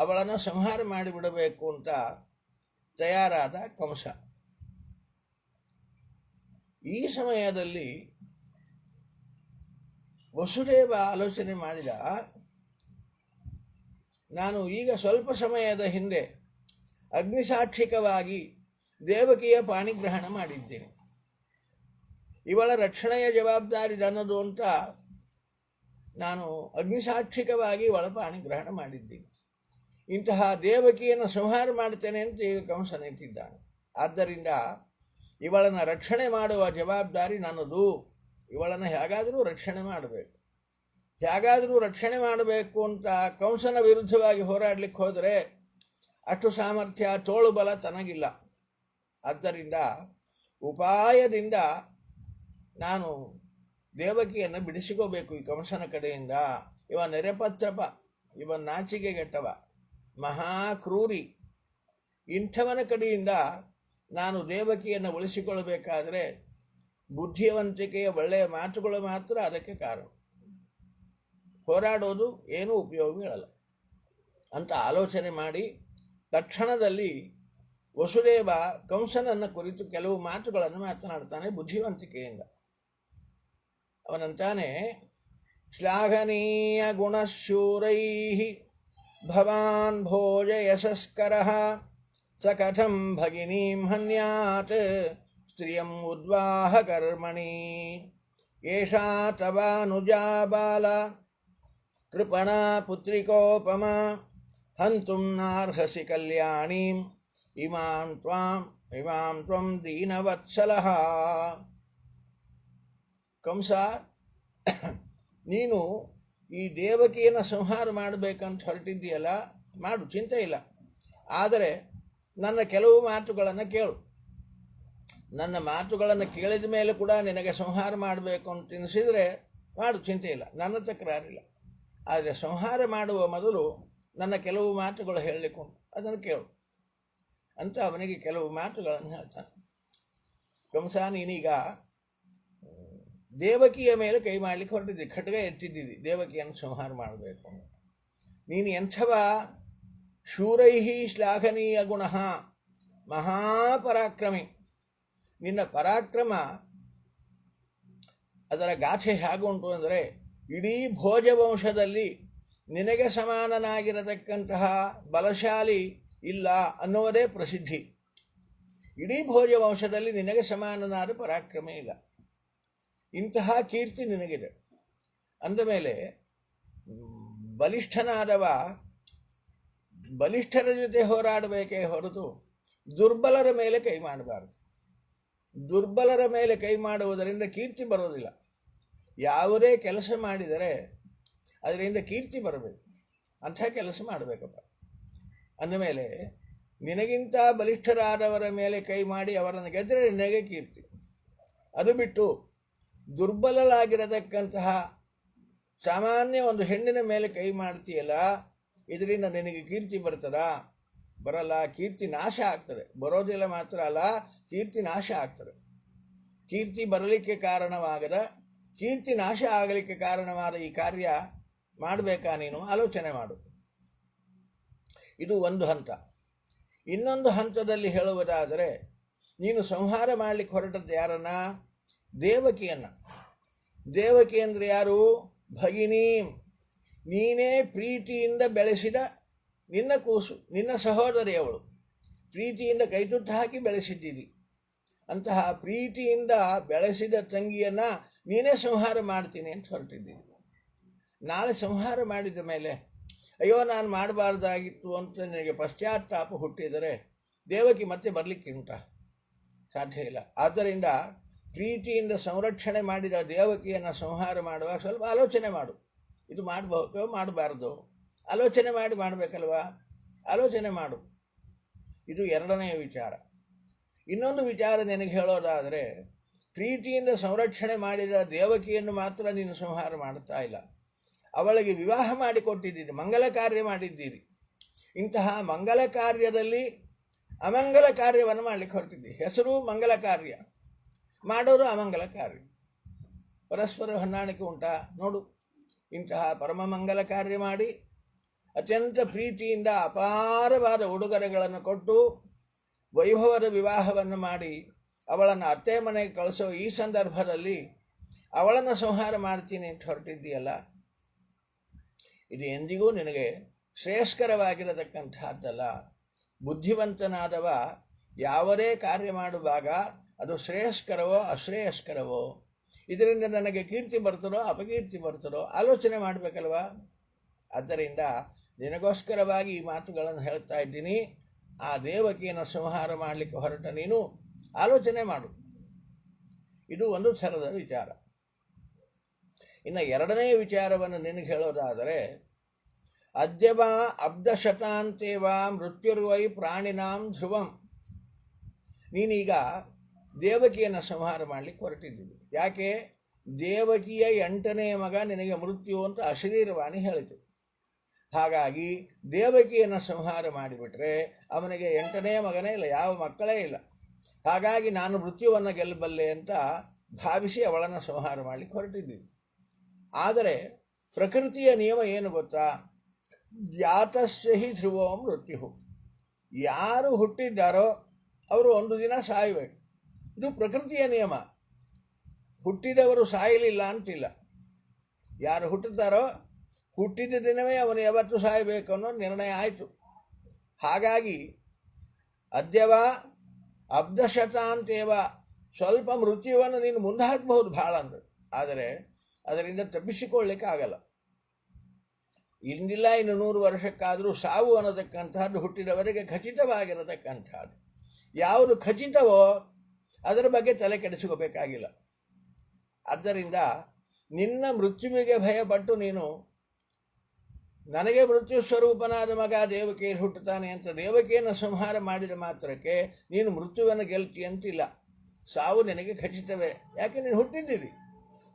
ಅವಳನ್ನು ಸಂಹಾರ ಮಾಡಿಬಿಡಬೇಕು ಅಂತ ತಯಾರಾದ ಕಂಸ. ಈ ಸಮಯದಲ್ಲಿ ವಸುದೇವ ಆಲೋಚನೆ ಮಾಡಿದ, ನಾನು ಈಗ ಸ್ವಲ್ಪ ಸಮಯದ ಹಿಂದೆ ಅಗ್ನಿಸಾಕ್ಷಿಕವಾಗಿ ದೇವಕಿಯ ಪಾಣಿಗ್ರಹಣ ಮಾಡಿದ್ದೇನೆ, ಇವಳ ರಕ್ಷಣೆಯ ಜವಾಬ್ದಾರಿ ನನ್ನದು ಅಂತ ನಾನು ಅಗ್ನಿಸಾಕ್ಷಿಕವಾಗಿ ಇವಳ ಪಾಣಿಗ್ರಹಣ ಮಾಡಿದ್ದೀನಿ. ಇಂತಹ ದೇವಕಿಯನ್ನು ಸಂಹಾರ ಮಾಡ್ತೇನೆ ಅಂತ ಈಗ ಕಂಸ ನಿಂತಿದ್ದಾನೆ. ಆದ್ದರಿಂದ ಇವಳನ್ನು ರಕ್ಷಣೆ ಮಾಡುವ ಜವಾಬ್ದಾರಿ ನನ್ನದು, ಇವಳನ್ನು ಹೇಗಾದರೂ ರಕ್ಷಣೆ ಮಾಡಬೇಕು. ಹೇಗಾದರೂ ರಕ್ಷಣೆ ಮಾಡಬೇಕು ಅಂತ ಕಂಸನ ವಿರುದ್ಧವಾಗಿ ಹೋರಾಡಲಿಕ್ಕೆ ಹೋದರೆ ಅಷ್ಟು ಸಾಮರ್ಥ್ಯ ತೋಳು ಬಲ ತನಗಿಲ್ಲ. ಆದ್ದರಿಂದ ಉಪಾಯದಿಂದ ನಾನು ದೇವಕಿಯನ್ನು ಬಿಡಿಸಿಕೋಬೇಕು ಈ ಕಂಸನ ಕಡೆಯಿಂದ. ಇವ ನೆರೆಪತ್ರಪ, ಇವ ನಾಚಿಕೆಗೆಟ್ಟವ, ಮಹಾಕ್ರೂರಿ. ಇಂಥವನ ಕಡೆಯಿಂದ ನಾನು ದೇವಕಿಯನ್ನು ಉಳಿಸಿಕೊಳ್ಳಬೇಕಾದರೆ ಬುದ್ಧಿವಂತಿಕೆಯ ಒಳ್ಳೆಯ ಮಾತುಗಳು ಮಾತ್ರ ಅದಕ್ಕೆ ಕಾರಣ, ಹೋರಾಡೋದು ಏನೂ ಉಪಯೋಗವಿರಲ್ಲ ಅಂತ ಆಲೋಚನೆ ಮಾಡಿ ತಕ್ಷಣದಲ್ಲಿ ವಸುದೇವ ಕಂಸನನ್ನು ಕುರಿತು ಕೆಲವು ಮಾತುಗಳನ್ನು ಮಾತನಾಡ್ತಾನೆ ಬುದ್ಧಿವಂತಿಕೆಯಿಂದ. ಅವನಂತಾನೆ, ಶ್ಲಾಘನೀಯ ಗುಣಶೂರೈ ಭವಾನ್ ಭೋಜ ಯಶಸ್ಕರಃ ಸ ಕಥಂ ಭಗಿನೀಂ ಹನ್ಯಾತ್ ಸ್ತ್ರಿಯಂ ಉದ್ವಾಹ ಕರ್ಮಣಿ ಏಷಾ ತವಾನುಜಾ ಬಾಲ ಕೃಪಣಾ ಪುತ್ರಿಕೋಪಮ ಹಂತುಂ ನಾರ್ಹಸಿ ಕಲ್ಯಾಣೀಂ ಇಮಾಂ ತ್ವಂ ದೀನವತ್ಸಲಃ. ಕಂಸ, ನೀನು ಈ ದೇವಕಿಯನ್ನು ಸಂಹಾರ ಮಾಡಬೇಕಂತ ಹೊರಟಿದ್ದೀಯಲ್ಲ, ಮಾಡು, ಚಿಂತೆ ಇಲ್ಲ. ಆದರೆ ನನ್ನ ಕೆಲವು ಮಾತುಗಳನ್ನು ಕೇಳು. ನನ್ನ ಮಾತುಗಳನ್ನು ಕೇಳಿದ ಮೇಲೆ ಕೂಡ ನಿನಗೆ ಸಂಹಾರ ಮಾಡಬೇಕು ಅಂತ ಎನಿಸಿದರೆ ಮಾಡು, ಚಿಂತೆ ಇಲ್ಲ, ನನ್ನ ತಕರಾರಿಲ್ಲ. ಆದರೆ ಸಂಹಾರ ಮಾಡುವ ಮೊದಲು ನನ್ನ ಕೆಲವು ಮಾತುಗಳು ಹೇಳಲಿಕ್ಕೆ ಉಂಟು, ಅದನ್ನು ಕೇಳು ಅಂತ ಅವನಿಗೆ ಕೆಲವು ಮಾತುಗಳನ್ನು ಹೇಳ್ತಾನೆ. ಕಂಸ, ನೀನೀಗ ದೇವಕಿಯ ಮೇಲೆ ಕೈ ಮಾಡಲಿಕ್ಕೆ ಹೊರಟಿದ್ದಿ, ಖಡ್ಗ ಎತ್ತಿದ್ದಿದ್ದಿ ದೇವಕಿಯನ್ನು ಸಂಹಾರ ಮಾಡಬೇಕು. ನೀನು ಎಂಥವ? ಶೂರೈಹಿ ಶ್ಲಾಘನೀಯ ಗುಣ, ಮಹಾಪರಾಕ್ರಮಿ. ನಿನ್ನ ಪರಾಕ್ರಮ ಅದರ ಗಾಥೆ ಹೇಗುಂಟು ಅಂದರೆ, ಇಡೀ ಭೋಜವಂಶದಲ್ಲಿ ನಿನಗೆ ಸಮಾನನಾಗಿರತಕ್ಕಂತಹ ಬಲಶಾಲಿ ಇಲ್ಲ ಅನ್ನುವುದೇ ಪ್ರಸಿದ್ಧಿ. ಇಡೀ ಭೋಜವಂಶದಲ್ಲಿ ನಿನಗೆ ಸಮಾನನಾದ ಪರಾಕ್ರಮೆ ಇಲ್ಲ, ಇಂತಹ ಕೀರ್ತಿ ನಿನಗಿದೆ. ಅಂದಮೇಲೆ ಬಲಿಷ್ಠನಾದವ ಬಲಿಷ್ಠರ ಜೊತೆ ಹೋರಾಡಬೇಕೇ ಹೊರತು ದುರ್ಬಲರ ಮೇಲೆ ಕೈ ಮಾಡಬಾರದು. ದುರ್ಬಲರ ಮೇಲೆ ಕೈ ಮಾಡುವುದರಿಂದ ಕೀರ್ತಿ ಬರೋದಿಲ್ಲ. ಯಾವುದೇ ಕೆಲಸ ಮಾಡಿದರೆ ಅದರಿಂದ ಕೀರ್ತಿ ಬರಬೇಕು, ಅಂಥ ಕೆಲಸ ಮಾಡಬೇಕಪ್ಪ. ಅಂದಮೇಲೆ ನಿನಗಿಂತ ಬಲಿಷ್ಠರಾದವರ ಮೇಲೆ ಕೈ ಮಾಡಿ ಅವರನ್ನು ಗೆದ್ದರೆ ನಿನಗೆ ಕೀರ್ತಿ. ಅದು ಬಿಟ್ಟು ದುರ್ಬಲರಾಗಿರತಕ್ಕಂತಹ ಸಾಮಾನ್ಯ ಒಂದು ಹೆಣ್ಣಿನ ಮೇಲೆ ಕೈ ಮಾಡ್ತೀಯಲ್ಲ, ಇದರಿಂದ ನಿನಗೆ ಕೀರ್ತಿ ಬರ್ತದಾ? ಬರಲ್ಲ. ಕೀರ್ತಿ ನಾಶ ಆಗ್ತದೆ. ಬರೋದಿಲ್ಲ ಮಾತ್ರ ಅಲ್ಲ, ಕೀರ್ತಿ ನಾಶ ಆಗ್ತದೆ. ಕೀರ್ತಿ ಬರಲಿಕ್ಕೆ ಕಾರಣವಾಗದ, ಕೀರ್ತಿ ನಾಶ ಆಗಲಿಕ್ಕೆ ಕಾರಣವಾದ ಈ ಕಾರ್ಯ ಮಾಡಬೇಕಾ ನೀನು? ಆಲೋಚನೆ ಮಾಡು. ಇದು ಒಂದು ಹಂತ. ಇನ್ನೊಂದು ಹಂತದಲ್ಲಿ ಹೇಳುವುದಾದರೆ, ನೀನು ಸಂಹಾರ ಮಾಡಲಿಕ್ಕೆ ಹೊರಟದ್ದು ಯಾರನ್ನ? ದೇವಕಿಯನ್ನು. ದೇವಕಿ ಅಂದರೆ ಯಾರು? ಭಗಿನಿ. ನೀನೇ ಪ್ರೀತಿಯಿಂದ ಬೆಳೆಸಿದ ನಿನ್ನ ಕೂಸು, ನಿನ್ನ ಸಹೋದರಿಯವಳು. ಪ್ರೀತಿಯಿಂದ ಕೈತುತ್ತು ಹಾಕಿ ಬೆಳೆಸಿದ್ದೀರಿ. ಅಂತಹ ಪ್ರೀತಿಯಿಂದ ಬೆಳೆಸಿದ ತಂಗಿಯನ್ನು ನೀನೇ ಸಂಹಾರ ಮಾಡ್ತೀನಿ ಅಂತ ಹೊರಟಿದ್ದೀನಿ. ನಾಳೆ ಸಂಹಾರ ಮಾಡಿದ ಮೇಲೆ ಅಯ್ಯೋ ನಾನು ಮಾಡಬಾರ್ದಾಗಿತ್ತು ಅಂತ ನಿನಗೆ ಪಶ್ಚಾತ್ತಾಪ ಹುಟ್ಟಿದರೆ ದೇವಕಿ ಮತ್ತೆ ಬರಲಿಕ್ಕೆ ಉಂಟ? ಸಾಧ್ಯ ಇಲ್ಲ. ಆದ್ದರಿಂದ ಪ್ರೀತಿಯಿಂದ ಸಂರಕ್ಷಣೆ ಮಾಡಿದ ದೇವಕಿಯನ್ನು ಸಂಹಾರ ಮಾಡುವಾಗ ಸ್ವಲ್ಪ ಆಲೋಚನೆ ಮಾಡು. ಇದು ಮಾಡಬಹುದು ಮಾಡಬಾರ್ದು, ಆಲೋಚನೆ ಮಾಡಿ ಮಾಡಬೇಕಲ್ವಾ? ಆಲೋಚನೆ ಮಾಡು. ಇದು ಎರಡನೆಯ ವಿಚಾರ. ಇನ್ನೊಂದು ವಿಚಾರ ನಿನಗೆ ಹೇಳೋದಾದರೆ, ಪ್ರೀತಿಯಿಂದ ಸಂರಕ್ಷಣೆ ಮಾಡಿದ ದೇವಕಿಯನ್ನು ಮಾತ್ರ ನೀನು ಸಂಹಾರ ಮಾಡ್ತಾ ಇಲ್ಲ, ಅವಳಿಗೆ ವಿವಾಹ ಮಾಡಿಕೊಟ್ಟಿದ್ದೀರಿ, ಮಂಗಲ ಕಾರ್ಯ ಮಾಡಿದ್ದೀರಿ. ಇಂತಹ ಮಂಗಲ ಕಾರ್ಯದಲ್ಲಿ ಅಮಂಗಲ ಕಾರ್ಯವನ್ನು ಮಾಡಲಿಕ್ಕೆ ಹೊರಟಿದ್ದೀರಿ. ಹೆಸರು ಮಂಗಲ ಕಾರ್ಯ, ಮಾಡೋರು ಅಮಂಗಲ ಕಾರ್ಯ. ಪರಸ್ಪರ ಹೊಂದಾಣಿಕೆ ಉಂಟಾ ನೋಡು. ಇಂತಹ ಪರಮ ಮಂಗಲ ಕಾರ್ಯ ಮಾಡಿ ಅತ್ಯಂತ ಪ್ರೀತಿಯಿಂದ ಅಪಾರವಾದ ಉಡುಗೊರೆಗಳನ್ನು ಕೊಟ್ಟು ವೈಭವದ ವಿವಾಹವನ್ನು ಮಾಡಿ ಅವಳನ್ನು ಅತ್ತೆ ಮನೆಗೆ ಕಳಿಸೋ ಈ ಸಂದರ್ಭದಲ್ಲಿ ಅವಳನ್ನು ಸಂಹಾರ ಮಾಡ್ತೀನಿ ಅಂತ ಹೊರಟಿದ್ದೀಯಲ್ಲ, ಇದು ಎಂದಿಗೂ ನಿನಗೆ ಶ್ರೇಯಸ್ಕರವಾಗಿರತಕ್ಕಂಥದ್ದಲ್ಲ. ಬುದ್ಧಿವಂತನಾದವ ಯಾವುದೇ ಕಾರ್ಯ ಮಾಡುವಾಗ ಅದು ಶ್ರೇಯಸ್ಕರವೋ ಅಶ್ರೇಯಸ್ಕರವೋ, ಇದರಿಂದ ನನಗೆ ಕೀರ್ತಿ ಬರ್ತದೋ ಅಪಕೀರ್ತಿ ಬರ್ತದೋ ಆಲೋಚನೆ ಮಾಡಬೇಕಲ್ವ. ಆದ್ದರಿಂದ ನಿನಗೋಸ್ಕರವಾಗಿ ಈ ಮಾತುಗಳನ್ನು ಹೇಳ್ತಾ ಇದ್ದೀನಿ. ಆ ದೇವಕಿಯನ್ನು ಸಂಹಾರ ಮಾಡಲಿಕ್ಕೆ ಹೊರಟ ನೀನು ಆಲೋಚನೆ ಮಾಡು. ಇದು ಒಂದು ಥರದ ವಿಚಾರ. ಇನ್ನು ಎರಡನೇ ವಿಚಾರವನ್ನು ನಿನಗೆ ಹೇಳೋದಾದರೆ, ಅದ್ಯವ ಅಬ್ಧಶತಾಂತೇವ ಮೃತ್ಯುರ್ವೈ ಪ್ರಾಣಿನಾಂ ಧ್ರುವಂ. ನೀನೀಗ ದೇವಕಿಯನ್ನು ಸಂಹಾರ ಮಾಡಲಿಕ್ಕೆ ಹೊರಟಿದ್ದೀವಿ. ಯಾಕೆ? ದೇವಕಿಯ 8ನೇ ಮಗ ನಿನಗೆ ಮೃತ್ಯು ಅಂತ ಅಶರೀರವಾಣಿ ಹೇಳಿತು. ಹಾಗಾಗಿ ದೇವಕಿಯನ್ನು ಸಂಹಾರ ಮಾಡಿಬಿಟ್ರೆ ಅವನಿಗೆ 8ನೇ ಮಗನೇ ಇಲ್ಲ, ಯಾವ ಮಕ್ಕಳೇ ಇಲ್ಲ. ಹಾಗಾಗಿ ನಾನು ಮೃತ್ಯುವನ್ನು ಗೆಲ್ಲಬಲ್ಲೆ ಅಂತ ಭಾವಿಸಿ ಅವಳನ್ನು ಸಂಹಾರ ಮಾಡಲಿಕ್ಕೆ ಹೊರಟಿದ್ದೀವಿ. ಆದರೆ ಪ್ರಕೃತಿಯ ನಿಯಮ ಏನು ಗೊತ್ತಾ? ಜಾತಸ್ಯ ಹಿ ಧ್ರುವೋ ಮೃತ್ಯು. ಯಾರು ಹುಟ್ಟಿದ್ದಾರೋ ಅವರು ಒಂದು ದಿನ ಸಾಯಬೇಕು. ಇದು ಪ್ರಕೃತಿಯ ನಿಯಮ. ಹುಟ್ಟಿದವರು ಸಾಯಲಿಲ್ಲ ಅಂತಿಲ್ಲ. ಯಾರು ಹುಟ್ಟುತ್ತಾರೋ ಹುಟ್ಟಿದ ದಿನವೇ ಅವನು ಯಾವತ್ತು ಸಾಯಬೇಕು ಅನ್ನೋ ನಿರ್ಣಯ ಆಯಿತು. ಹಾಗಾಗಿ ಅದ್ಯವ ಅಬ್ಧಶತಾಂತೇವ, ಸ್ವಲ್ಪ ಮೃತ್ಯುವನ್ನು ನೀನು ಮುಂದೆ ಹಾಕಬಹುದು ಭಾಳ ಅಂದರೆ, ಆದರೆ ಅದರಿಂದ ತಪ್ಪಿಸಿಕೊಳ್ಳಲಿಕ್ಕೆ ಆಗಲ್ಲ. ಇಂದಿಲ್ಲ ಇನ್ನು 100 ವರ್ಷಕ್ಕಾದರೂ ಸಾವು ಅನ್ನತಕ್ಕಂಥದ್ದು ಹುಟ್ಟಿದವರಿಗೆ ಖಚಿತವಾಗಿರತಕ್ಕಂಥದ್ದು. ಯಾವುದು ಖಚಿತವೋ ಅದರ ಬಗ್ಗೆ ತಲೆ ಕೆಡಿಸಿಕೋಬೇಕಾಗಿಲ್ಲ. ಆದ್ದರಿಂದ ನಿನ್ನ ಮೃತ್ಯುವಿಗೆ ಭಯಪಟ್ಟು ನೀನು ನನಗೆ ಮೃತ್ಯು ಸ್ವರೂಪನಾದ ಮಗ ದೇವಕಿಯಲ್ಲಿ ಹುಟ್ಟುತ್ತಾನೆ ಅಂತ ದೇವಕಿಯನ್ನು ಸಂಹಾರ ಮಾಡಿದ ಮಾತ್ರಕ್ಕೆ ನೀನು ಮೃತ್ಯುವನ್ನು ಗೆಲ್ತಿ ಅಂತಿಲ್ಲ. ಸಾವು ನಿನಗೆ ಖಚಿತವೇ. ಯಾಕೆ? ನೀನು ಹುಟ್ಟಿದ್ದೀರಿ.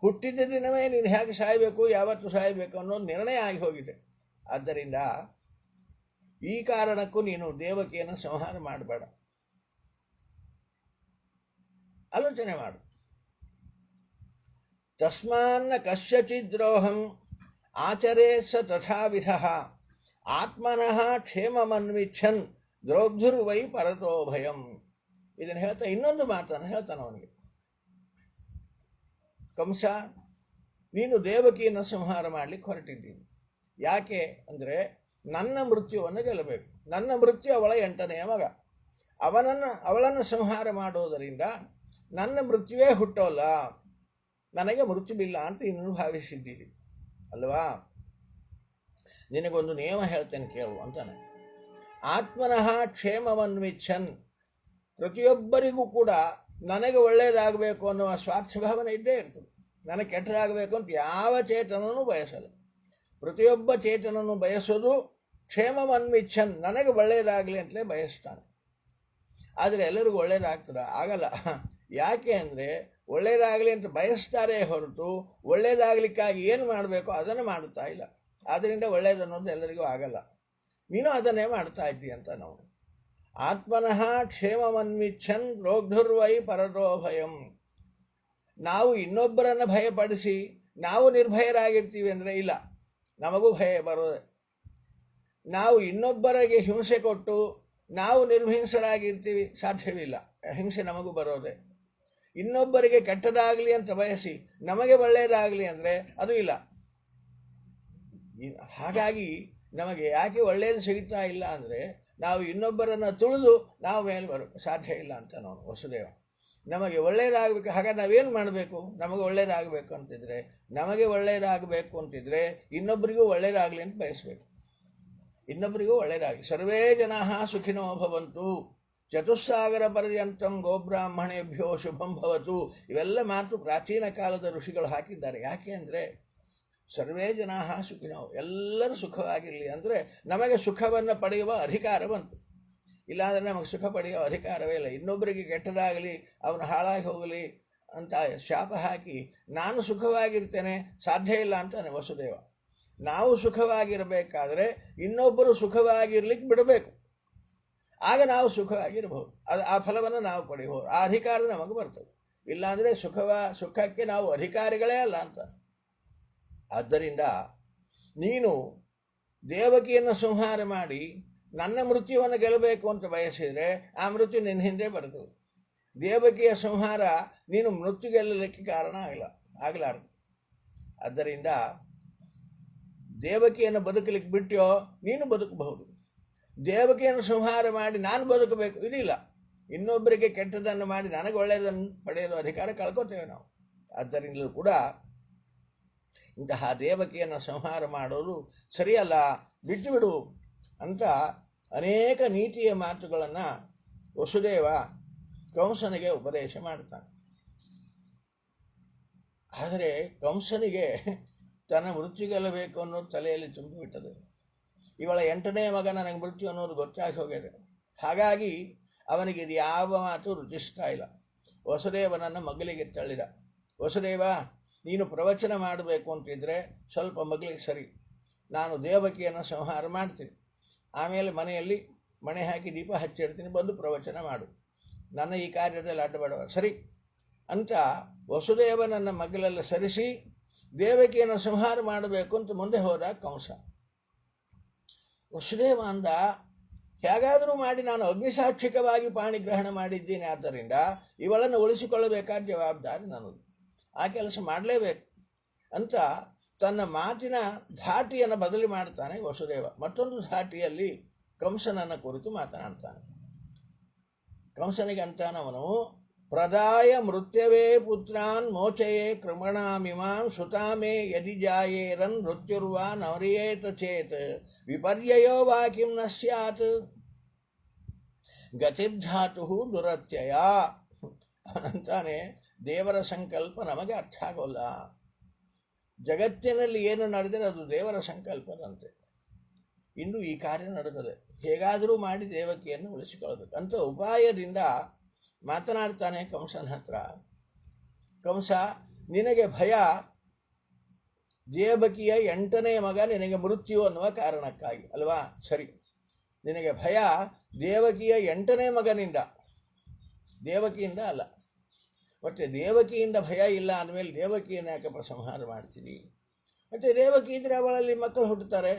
ಹುಟ್ಟಿದ ದಿನವೇ ನೀನು ಹೇಗೆ ಸಾಯಬೇಕು, ಯಾವತ್ತು ಸಾಯಬೇಕು ಅನ್ನೋ ನಿರ್ಣಯ ಆಗಿ ಹೋಗಿದೆ. ಆದ್ದರಿಂದ ಈ ಕಾರಣಕ್ಕೂ ನೀನು ದೇವಕಿಯನ್ನು ಸಂಹಾರ ಮಾಡಬೇಡ. ಆಲೋಚನೆ ಮಾಡು. ತಸ್ಮಾನ್ನ ಕಸ್ಯಚಿದ್ರೋಹಂ ಆಚರೇ ಸ ತಥಾವಿಧ ಆತ್ಮನಃ ಕ್ಷೇಮಮನ್ವಿಚ್ಛನ್ ದ್ರೋಗ್ಧುರ್ವೈ ಪರತೋ ಭಯಂ. ಇದನ್ನು ಹೇಳ್ತಾ ಇನ್ನೊಂದು ಮಾತನ್ನು ಹೇಳ್ತಾನೆ ಅವನಿಗೆ. ಕಂಸ, ನೀನು ದೇವಕಿಯನ್ನು ಸಂಹಾರ ಮಾಡಲಿಕ್ಕೆ ಹೊರಟಿದ್ದೀನಿ. ಯಾಕೆ ಅಂದರೆ ನನ್ನ ಮೃತ್ಯುವನ್ನು ಗೆಲ್ಲಬೇಕು. ನನ್ನ ಮೃತ್ಯು ಅವಳ 8ನೇ ಮಗ. ಅವಳನ್ನು ಸಂಹಾರ ಮಾಡೋದರಿಂದ ನನ್ನ ಮೃತ್ಯುವೇ ಹುಟ್ಟೋಲ್ಲ, ನನಗೆ ಮೃತ್ಯುವಿಲ್ಲ ಅಂತ ಇನ್ನೂ ಭಾವಿಸಿದ್ದೀರಿ ಅಲ್ವಾ? ನಿನಗೊಂದು ನಿಯಮ ಹೇಳ್ತೇನೆ ಕೇಳು ಅಂತಾನೆ. ಆತ್ಮನಃ ಕ್ಷೇಮವನ್ವಿಚ್ಛನ್, ಪ್ರತಿಯೊಬ್ಬರಿಗೂ ಕೂಡ ನನಗೆ ಒಳ್ಳೆಯದಾಗಬೇಕು ಅನ್ನುವ ಸ್ವಾರ್ಥ ಭಾವನೆ ಇದ್ದೇ ಇರ್ತದೆ. ನನಗೆ ಕೆಟ್ಟದಾಗಬೇಕು ಅಂತ ಯಾವ ಚೇತನನೂ ಬಯಸಲ್ಲ. ಪ್ರತಿಯೊಬ್ಬ ಚೇತನನು ಬಯಸೋದು ಕ್ಷೇಮವನ್ವಿಚ್ಛನ್, ನನಗೆ ಒಳ್ಳೆಯದಾಗಲಿ ಅಂತಲೇ ಬಯಸ್ತಾನೆ. ಆದರೆ ಎಲ್ಲರಿಗೂ ಒಳ್ಳೆಯದಾಗ್ತದೆ? ಆಗಲ್ಲ. ಯಾಕೆ ಅಂದರೆ ಒಳ್ಳೆಯದಾಗಲಿ ಅಂತ ಬಯಸ್ತಾರೆ ಹೊರತು ಒಳ್ಳೆಯದಾಗಲಿಕ್ಕಾಗಿ ಏನು ಮಾಡಬೇಕು ಅದನ್ನು ಮಾಡುತ್ತಾ ಇಲ್ಲ. ಆದ್ದರಿಂದ ಒಳ್ಳೆಯದನ್ನೋದು ಎಲ್ಲರಿಗೂ ಆಗಲ್ಲ. ನೀನು ಅದನ್ನೇ ಮಾಡ್ತಾ ಇದ್ದೀಯ ಅಂತ ನಾವು. ಆತ್ಮನಃ ಕ್ಷೇಮಮನ್ವಿಚ್ಛನ್ ರೋಗ್ಧುರ್ವೈ ಪರತೋ ಭಯಂ. ನಾವು ಇನ್ನೊಬ್ಬರನ್ನು ಭಯಪಡಿಸಿ ನಾವು ನಿರ್ಭಯರಾಗಿರ್ತೀವಿ ಅಂದರೆ ಇಲ್ಲ, ನಮಗೂ ಭಯ ಬರೋದೆ. ನಾವು ಇನ್ನೊಬ್ಬರಿಗೆ ಹಿಂಸೆ ಕೊಟ್ಟು ನಾವು ನಿರ್ಹಿಂಸರಾಗಿರ್ತೀವಿ, ಸಾಧ್ಯವಿಲ್ಲ. ಹಿಂಸೆ ನಮಗೂ ಬರೋದೆ. ಇನ್ನೊಬ್ಬರಿಗೆ ಕೆಟ್ಟದಾಗಲಿ ಅಂತ ಬಯಸಿ ನಮಗೆ ಒಳ್ಳೆಯದಾಗಲಿ ಅಂದರೆ ಅದು ಇಲ್ಲ. ಹಾಗಾಗಿ ನಮಗೆ ಯಾಕೆ ಒಳ್ಳೆಯದು ಸಿಗ್ತಾ ಇಲ್ಲ ಅಂದರೆ ನಾವು ಇನ್ನೊಬ್ಬರನ್ನು ತುಳಿದು ನಾವು ಮೇಲೆ ಬರೋಕ್ಕೆ ಸಾಧ್ಯ ಇಲ್ಲ ಅಂತ ನಾವು ವಸುದೇವ. ನಮಗೆ ಒಳ್ಳೆಯದಾಗಬೇಕು. ಹಾಗಾದ್ರೆ ನಾವೇನು ಮಾಡಬೇಕು? ನಮಗೆ ಒಳ್ಳೆಯದಾಗಬೇಕು ಅಂತಿದ್ರೆ, ನಮಗೆ ಒಳ್ಳೆಯದಾಗಬೇಕು ಅಂತಿದ್ರೆ ಇನ್ನೊಬ್ಬರಿಗೂ ಒಳ್ಳೆಯದಾಗಲಿ ಅಂತ ಬಯಸಬೇಕು. ಇನ್ನೊಬ್ಬರಿಗೂ ಒಳ್ಳೆಯದಾಗಲಿ. ಸರ್ವೇ ಜನಾಃ ಸುಖಿನೋ ಭವಂತು, ಚತುಸ್ಸಾಗರ ಪರ್ಯಂತಂ ಗೋಬ್ರಾಹ್ಮಣೇಭ್ಯೋ ಶುಭಂ ಭವತು. ಇವೆಲ್ಲ ಮಾತು ಪ್ರಾಚೀನ ಕಾಲದ ಋಷಿಗಳು ಹಾಕಿದ್ದಾರೆ. ಯಾಕೆ ಅಂದರೆ ಸರ್ವೇ ಜನಾಃ ಸುಖಿನೋ, ಎಲ್ಲರೂ ಸುಖವಾಗಿರಲಿ ಅಂದರೆ ನಮಗೆ ಸುಖವನ್ನು ಪಡೆಯುವ ಅಧಿಕಾರ ಬಂತು. ಇಲ್ಲಾಂದರೆ ನಮಗೆ ಸುಖ ಪಡೆಯೋ ಅಧಿಕಾರವೇ ಇಲ್ಲ. ಇನ್ನೊಬ್ಬರಿಗೆ ಕೆಟ್ಟದಾಗಲಿ, ಅವನು ಹಾಳಾಗಿ ಹೋಗಲಿ ಅಂತ ಶಾಪ ಹಾಕಿ ನಾನು ಸುಖವಾಗಿರ್ತೇನೆ ಸಾಧ್ಯ ಇಲ್ಲ ಅಂತಾನೆ ವಸುದೇವ. ನಾವು ಸುಖವಾಗಿರಬೇಕಾದ್ರೆ ಇನ್ನೊಬ್ಬರು ಸುಖವಾಗಿರ್ಲಿಕ್ಕೆ ಬಿಡಬೇಕು, ಆಗ ನಾವು ಸುಖವಾಗಿರ್ಬೋದು. ಆ ಫಲವನ್ನು ನಾವು ಪಡೆಯಬಹುದು, ಆ ಅಧಿಕಾರ ನಮಗೆ ಬರ್ತದೆ. ಇಲ್ಲಾಂದರೆ ಸುಖಕ್ಕೆ ನಾವು ಅಧಿಕಾರಿಗಳೇ ಅಲ್ಲ ಅಂತ. ಆದ್ದರಿಂದ ನೀನು ದೇವಕಿಯನ್ನು ಸಂಹಾರ ಮಾಡಿ ನನ್ನ ಮೃತ್ಯುವನ್ನು ಗೆಲ್ಲಬೇಕು ಅಂತ ಬಯಸಿದರೆ ಆ ಮೃತ್ಯು ನಿನ್ನ ಹಿಂದೆ ಬರ್ತದೆ. ದೇವಕಿಯ ಸಂಹಾರ ನೀನು ಮೃತ್ಯು ಗೆಲ್ಲಲಿಕ್ಕೆ ಕಾರಣ ಆಗಲಾರದು. ಆದ್ದರಿಂದ ದೇವಕಿಯನ್ನು ಬದುಕಲಿಕ್ಕೆ ಬಿಟ್ಟೋ ನೀನು ಬದುಕಬಹುದು. ದೇವಕಿಯನ್ನು ಸಂಹಾರ ಮಾಡಿ ನಾನು ಬದುಕಬೇಕು ಇದಿಲ್ಲ. ಇನ್ನೊಬ್ಬರಿಗೆ ಕೆಟ್ಟದನ್ನು ಮಾಡಿ ನನಗೆ ಒಳ್ಳೆಯದನ್ನು ಪಡೆಯಲು ಅಧಿಕಾರ ಕಳ್ಕೊತೇವೆ ನಾವು. ಆದ್ದರಿಂದಲೂ ಕೂಡ ಇಂತಹ ದೇವಕಿಯನ್ನು ಸಂಹಾರ ಮಾಡೋದು ಸರಿಯಲ್ಲ, ಬಿಟ್ಟು ಬಿಡು ಅಂತ ಅನೇಕ ನೀತಿಯ ಮಾತುಗಳನ್ನು ವಸುದೇವ ಕಂಸನಿಗೆ ಉಪದೇಶ ಮಾಡ್ತಾನೆ. ಆದರೆ ಕಂಸನಿಗೆ ತನ್ನ ಮೃತ್ಯು ಗೆಲ್ಲಬೇಕು ಅನ್ನೋದು ತಲೆಯಲ್ಲಿ ತುಂಬಿಬಿಟ್ಟದು. ಇವಳ 8ನೇ ಮಗ ನನಗೆ ಮೃತ್ಯು ಅನ್ನೋದು ಗೊತ್ತಾಗಿ ಹೋಗಿದೆ. ಹಾಗಾಗಿ ಅವನಿಗೆ ಇದು ಯಾವ ಮಾತು ರುಚಿಸ್ತಾ ಇಲ್ಲ. ವಸುದೇವನನ್ನು ಮಗಲಿಗೆ ತಳ್ಳಿದ. ವಸುದೇವ, ನೀನು ಪ್ರವಚನ ಮಾಡಬೇಕು ಅಂತಿದ್ರೆ ಸ್ವಲ್ಪ ಮಗಲಿಗೆ ಸರಿ, ನಾನು ದೇವಕಿಯನ್ನು ಸಂಹಾರ ಮಾಡ್ತೀನಿ, ಆಮೇಲೆ ಮನೆಯಲ್ಲಿ ಮಣೆ ಹಾಕಿ ದೀಪ ಹಚ್ಚಿಡ್ತೀನಿ, ಬಂದು ಪ್ರವಚನ ಮಾಡು, ನನ್ನ ಈ ಕಾರ್ಯದಲ್ಲಿ ಅಡ್ಡಬೇಡವ ಸರಿ ಅಂತ ವಸುದೇವನನ್ನು ಮಗಲೆಲ್ಲ ಸರಿಸಿ ದೇವಕಿಯನ್ನು ಸಂಹಾರ ಮಾಡಬೇಕು ಅಂತ ಮುಂದೆ ಹೋದ ಕಂಸ. ವಸುದೇವ ಅಂದ, ಹೇಗಾದರೂ ಮಾಡಿ ನಾನು ಅಗ್ನಿಸಾಕ್ಷಿಕವಾಗಿ ಪಾಣಿಗ್ರಹಣ ಮಾಡಿದ್ದೀನಿ, ಆದ್ದರಿಂದ ಇವಳನ್ನು ಉಳಿಸಿಕೊಳ್ಳಬೇಕಾದ ಜವಾಬ್ದಾರಿ ನನ್ನದು, ಆ ಕೆಲಸ ಮಾಡಲೇಬೇಕು ಅಂತ ತನ್ನ ಮಾತಿನ ಧಾಟಿಯನ್ನು ಬದಲಿ ಮಾಡ್ತಾನೆ ವಸುದೇವ. ಮತ್ತೊಂದು ಧಾಟಿಯಲ್ಲಿ ಕಂಸನನ್ನು ಕುರಿತು ಮಾತನಾಡ್ತಾನೆ. ಕಂಸನಿಗೆ ಅಂತಾನವನು, ಪ್ರದಾಯ ಮೃತ್ಯವೇ ಪುತ್ರಾನ್ ಮೋಚಯೇ ಕ್ರಮಣಾಮಿಮಾಂ ಸುತಾಮೇ ಯದಿ ಜಾಯೇರನ್ ಮೃತ್ಯುರ್ವಾ ನವರಿಯೇತ ಚೇತ್ ವಿಪರ್ಯಯೋ ವಾ ಕಿಂ ನ ಸ್ಯಾತ್ ಗತಿರ್ಧಾತು ದುರತ್ಯಯ. ಅವನಂತಾನೆ, ದೇವರ ಸಂಕಲ್ಪ ನಮಗೆ ಅರ್ಥ ಆಗೋಲ್ಲ. ಜಗತ್ತಿನಲ್ಲಿ ಏನು ನಡೆದರೆ ಅದು ದೇವರ ಸಂಕಲ್ಪದಂತೆ. ಇನ್ನು ಈ ಕಾರ್ಯ ನಡೆದರೆ ಹೇಗಾದರೂ ಮಾಡಿ ದೇವಕಿಯನ್ನು ಉಳಿಸಿಕೊಳ್ಳಬೇಕು ಅಂತ ಉಪಾಯದಿಂದ ಮಾತನಾಡ್ತಾನೆ ಕಂಸನ ಹತ್ರ. ಕಂಸ, ನಿನಗೆ ಭಯ ದೇವಕಿಯ 8ನೇ ಮಗ ನಿನಗೆ ಮೃತ್ಯು ಅನ್ನುವ ಕಾರಣಕ್ಕಾಗಿ ಅಲ್ವಾ? ಸರಿ, ನಿನಗೆ ಭಯ ದೇವಕಿಯ 8ನೇ ಮಗನಿಂದ, ದೇವಕಿಯಿಂದ ಅಲ್ಲ. ಮತ್ತು ದೇವಕಿಯಿಂದ ಭಯ ಇಲ್ಲ ಅಂದಮೇಲೆ ದೇವಕಿಯನ್ನು ಯಾಕಪ್ಪ ಸಂಹಾರ ಮಾಡ್ತೀವಿ? ಮತ್ತು ದೇವಕಿ ಇದ್ದರೆ ಅವಳಲ್ಲಿ ಮಕ್ಕಳು ಹುಟ್ಟುತ್ತಾರೆ,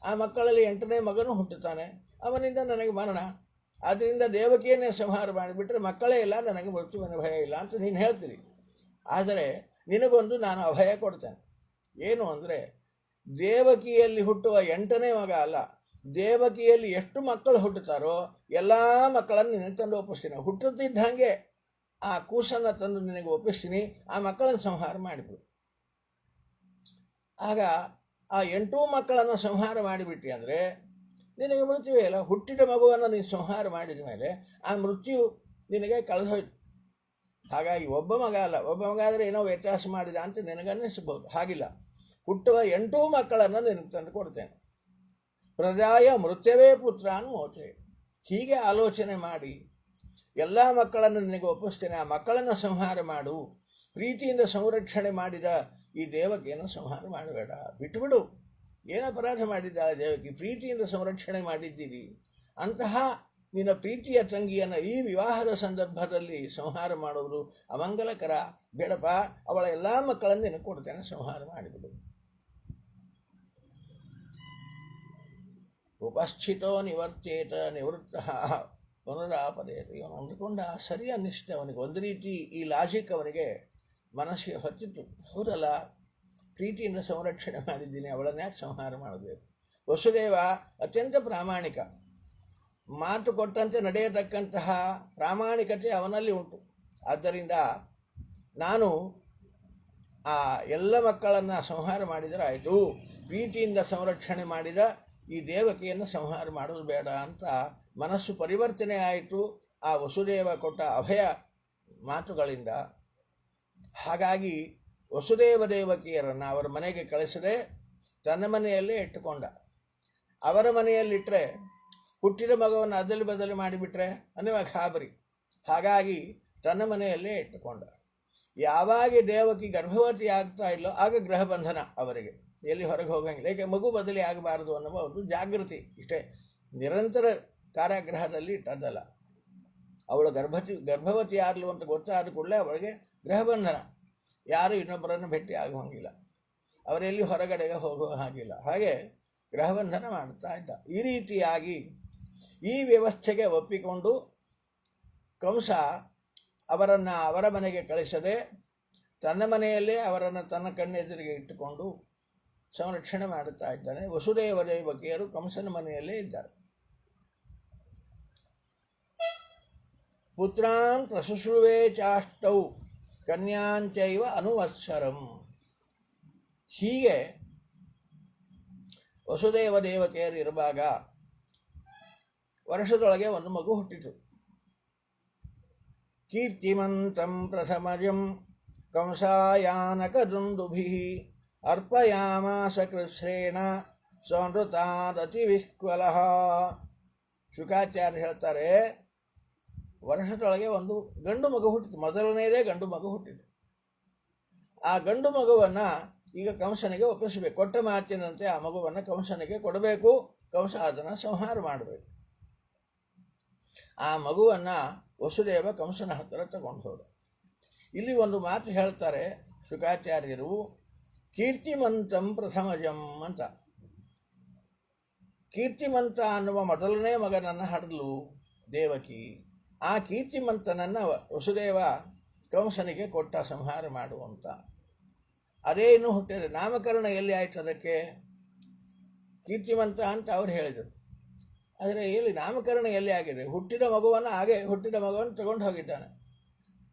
ಆ ಮಕ್ಕಳಲ್ಲಿ 8ನೇ ಮಗನೂ ಹುಟ್ಟುತ್ತಾನೆ, ಅವನಿಂದ ನನಗೆ ಮರಣ. ಆದ್ದರಿಂದ ದೇವಕಿಯನ್ನೇ ಸಂಹಾರ ಮಾಡಿಬಿಟ್ರೆ ಮಕ್ಕಳೇ ಇಲ್ಲ, ನನಗೆ ಮೃತ್ಯುವಿನ ಭಯ ಇಲ್ಲ ಅಂತ ನೀನು ಹೇಳ್ತೀರಿ. ಆದರೆ ನಿನಗೊಂದು ನಾನು ಅಭಯ ಕೊಡ್ತೇನೆ. ಏನು ಅಂದರೆ, ದೇವಕಿಯಲ್ಲಿ ಹುಟ್ಟುವ 8ನೇ ಮಗ ಅಲ್ಲ, ದೇವಕಿಯಲ್ಲಿ ಎಷ್ಟು ಮಕ್ಕಳು ಹುಟ್ಟುತ್ತಾರೋ ಎಲ್ಲ ಮಕ್ಕಳನ್ನು ನಿನಗೆ ತಂದು ಒಪ್ಪಿಸ್ತೀನಿ. ಹುಟ್ಟುತ್ತಿದ್ದ ಹಾಗೆ ಆ ಕೂಸನ್ನು ತಂದು ನಿನಗೆ ಒಪ್ಪಿಸ್ತೀನಿ, ಆ ಮಕ್ಕಳನ್ನು ಸಂಹಾರ ಮಾಡಿಬಿಡು. ಆಗ ಆ 8 ಮಕ್ಕಳನ್ನು ಸಂಹಾರ ಮಾಡಿಬಿಟ್ಟು ಅಂದರೆ ನಿನಗೆ ಮೃತ್ಯುವೇ ಇಲ್ಲ. ಹುಟ್ಟಿದ ಮಗುವನ್ನು ನೀನು ಸಂಹಾರ ಮಾಡಿದ ಮೇಲೆ ಆ ಮೃತ್ಯು ನಿನಗೆ ಕಳೆದೋಯ್ತು. ಹಾಗಾಗಿ ಒಬ್ಬ ಮಗ ಅಲ್ಲ, ಒಬ್ಬ ಮಗ ಆದರೆ ಏನೋ ವ್ಯತ್ಯಾಸ ಮಾಡಿದ ಅಂತ ನಿನಗನ್ನಿಸ್ಬೋದು. ಹಾಗಿಲ್ಲ, ಹುಟ್ಟುವ 8 ಮಕ್ಕಳನ್ನು ನಿನಗೆ ತಂದು ಕೊಡ್ತೇನೆ. ಪ್ರಜಾಯ ಮೃತ್ಯವೇ ಪುತ್ರಾನ್ ಮೋಚೆ. ಹೀಗೆ ಆಲೋಚನೆ ಮಾಡಿ ಎಲ್ಲ ಮಕ್ಕಳನ್ನು ನಿನಗೆ ಒಪ್ಪಿಸ್ತೇನೆ, ಆ ಮಕ್ಕಳನ್ನು ಸಂಹಾರ ಮಾಡು. ಪ್ರೀತಿಯಿಂದ ಸಂರಕ್ಷಣೆ ಮಾಡಿದ ಈ ದೇವಕಿಯನ್ನು ಸಂಹಾರ ಮಾಡಬೇಡ, ಬಿಟ್ಟುಬಿಡು. ಏನು ಅಪರಾಧ ಮಾಡಿದ್ದಾಳೆ ದೇವಕಿ? ಪ್ರೀತಿಯಿಂದ ಸಂರಕ್ಷಣೆ ಮಾಡಿದ್ದೀರಿ, ಅಂತಹ ನಿನ್ನ ಪ್ರೀತಿಯ ತಂಗಿಯನ್ನು ಈ ವಿವಾಹದ ಸಂದರ್ಭದಲ್ಲಿ ಸಂಹಾರ ಮಾಡುವುದು ಅಮಂಗಲಕರ. ಬೇಡಪ್ಪ, ಅವಳ ಎಲ್ಲ ಮಕ್ಕಳನ್ನು ನಿನಗೆ ಕೊಡ್ತೇನೆ, ಸಂಹಾರ ಮಾಡಿಬಿಡು. ಉಪಸ್ಥಿತೋ ನಿವರ್ತೇತ ನಿವೃತ್ತ ಪುನರಾಪದೇತ. ಇವನು ಅಂದುಕೊಂಡ ಸರಿ ಅನ್ನಿಸ್ತೆ ಅವನಿಗೆ. ಒಂದು ರೀತಿ ಈ ಲಾಜಿಕ್ ಅವನಿಗೆ ಮನಸ್ಸಿಗೆ ಹೊತ್ತಿತ್ತು. ಹೌದಲ್ಲ, ಪ್ರೀತಿಯಿಂದ ಸಂರಕ್ಷಣೆ ಮಾಡಿದ್ದೀನಿ, ಅವಳನ್ನು ಯಾಕೆ ಸಂಹಾರ ಮಾಡಬೇಕು? ವಸುದೇವ ಅತ್ಯಂತ ಪ್ರಾಮಾಣಿಕ, ಮಾತು ಕೊಟ್ಟಂತೆ ನಡೆಯತಕ್ಕಂತಹ ಪ್ರಾಮಾಣಿಕತೆ ಅವನಲ್ಲಿ ಉಂಟು. ಆದ್ದರಿಂದ ನಾನು ಆ ಎಲ್ಲ ಮಕ್ಕಳನ್ನು ಸಂಹಾರ ಮಾಡಿದರೆ ಆಯಿತು, ಪ್ರೀತಿಯಿಂದ ಸಂರಕ್ಷಣೆ ಮಾಡಿದ ಈ ದೇವಕಿಯನ್ನು ಸಂಹಾರ ಮಾಡೋದು ಬೇಡ ಅಂತ ಮನಸ್ಸು ಪರಿವರ್ತನೆ ಆಯಿತು ಆ ವಸುದೇವ ಕೊಟ್ಟ ಅಭಯ ಮಾತುಗಳಿಂದ. ಹಾಗಾಗಿ ವಸುದೇವ ದೇವಕಿಯರನ್ನು ಅವರ ಮನೆಗೆ ಕಳಿಸದೆ ತನ್ನ ಮನೆಯಲ್ಲೇ ಇಟ್ಟುಕೊಂಡ. ಅವರ ಮನೆಯಲ್ಲಿಟ್ಟರೆ ಹುಟ್ಟಿದ ಮಗುವನ್ನು ಅದಲಿ ಬದಲಿ ಮಾಡಿಬಿಟ್ರೆ ಅನ್ನುವ ಗಾಬರಿ. ಹಾಗಾಗಿ ತನ್ನ ಮನೆಯಲ್ಲೇ ಇಟ್ಟುಕೊಂಡ. ಯಾವಾಗ ದೇವಕಿ ಗರ್ಭವತಿ ಆಗ್ತಾ ಇಲ್ಲೋ ಆಗ ಗೃಹ ಬಂಧನ ಅವರಿಗೆ, ಎಲ್ಲಿ ಹೊರಗೆ ಹೋಗಂಗಿಲ್ಲ. ಏಕೆ ಮಗು ಬದಲಿ ಆಗಬಾರದು ಅನ್ನುವ ಒಂದು ಜಾಗೃತಿ. ಇಷ್ಟೇ, ನಿರಂತರ ಕಾರಾಗೃಹದಲ್ಲಿ ಇಟ್ಟದ್ದಲ್ಲ. ಅವಳು ಗರ್ಭವತಿ ಆಗಲು ಅಂತ ಗೊತ್ತಾದ ಕೂಡಲೇ ಅವಳಿಗೆ ಗೃಹ ಬಂಧನ. ಯಾರು ಇನ್ನೊಬ್ಬರನ್ನು ಭೇಟಿ ಆಗುವಂಗಿಲ್ಲ, ಅವರೆಲ್ಲಿ ಹೊರಗಡೆಗೆ ಹೋಗುವ ಹಾಗಿಲ್ಲ. ಹಾಗೆ ಗೃಹಬಂಧನ ಮಾಡ್ತಾ ಇದ್ದ. ಈ ರೀತಿಯಾಗಿ ಈ ವ್ಯವಸ್ಥೆಗೆ ಒಪ್ಪಿಕೊಂಡು ಕಂಸ ಅವರನ್ನು ಅವರ ಮನೆಗೆ ಕಳಿಸದೆ ತನ್ನ ಮನೆಯಲ್ಲೇ ಅವರನ್ನು ತನ್ನ ಕಣ್ಣೆದುರಿಗೆ ಇಟ್ಟುಕೊಂಡು ಸಂರಕ್ಷಣೆ ಮಾಡುತ್ತಾ ಇದ್ದಾನೆ. ವಸುದೇವ ದೇವಕಿಯರು ಕಂಸನ ಮನೆಯಲ್ಲೇ ಇದ್ದಾರೆ. ಪುತ್ರಾನ್ ಪ್ರಶುಶ್ರುವೆ ಚಾಷ್ಟೌ ಕನ್ಯಾಂಚೈವ ಅನುವತ್ಸರಂ. ಹೀಗೆ ವಸುದೇವ ದೇವಕಿಯರು ಇರುವಾಗ ವರ್ಷದೊಳಗೆ ಒಂದು ಮಗು ಹುಟ್ಟಿತು. ಕೀರ್ತಿಮಂತಂ ಪ್ರಥಮಜಂ ಕಂಸಾಯಾನಕದುಂದುಭಿಃ ಅರ್ಪಯಾಮಾಸ ಕೃಚ್ಛ್ರೇಣ ಸಂವೃತಾದತಿವಿಹ್ವಲಃ. ಶುಕಾಚಾರ್ಯ ಹೇಳ್ತಾರೆ, ವರ್ಷದೊಳಗೆ ಒಂದು ಗಂಡು ಮಗು ಹುಟ್ಟಿತು. ಮೊದಲನೇದೇ ಗಂಡು ಮಗು ಹುಟ್ಟಿತು. ಆ ಗಂಡು ಮಗುವನ್ನು ಈಗ ಕಂಸನಿಗೆ ಒಪ್ಪಿಸಬೇಕು. ಕೊಟ್ಟ ಮಾತಿನಂತೆ ಆ ಮಗುವನ್ನು ಕಂಸನಿಗೆ ಕೊಡಬೇಕು. ಕಂಸ ಅದನ್ನು ಸಂಹಾರ ಮಾಡಬೇಕು. ಆ ಮಗುವನ್ನು ವಸುದೇವ ಕಂಸನ ಹತ್ತಿರ ತಗೊಂಡು ಹೋದ. ಇಲ್ಲಿ ಒಂದು ಮಾತು ಹೇಳ್ತಾರೆ ಶುಕಾಚಾರ್ಯರು, ಕೀರ್ತಿಮಂತಂ ಪ್ರಥಮಜಂ ಅಂತ. ಕೀರ್ತಿಮಂತ ಅನ್ನುವ ಮೊದಲನೇ ಮಗನನ್ನು ಹಡಲು ದೇವಕಿ. ಆ ಕೀರ್ತಿಮಂತನನ್ನು ವಸುದೇವ ಕಂಸನಿಗೆ ಕೊಟ್ಟ ಸಂಹಾರ ಮಾಡುವಂತ. ಅದೇ ಇನ್ನೂ ಹುಟ್ಟಿದೆ. ನಾಮಕರಣ ಎಲ್ಲಿ ಆಯ್ತು ಅದಕ್ಕೆ? ಕೀರ್ತಿಮಂತ ಅಂತ ಅವ್ರು ಹೇಳಿದರು. ಆದರೆ ಎಲ್ಲಿ ನಾಮಕರಣ ಎಲ್ಲಿ ಆಗಿದೆ? ಹುಟ್ಟಿದ ಮಗುವನ್ನು ತಗೊಂಡು ಹೋಗಿದ್ದಾನೆ.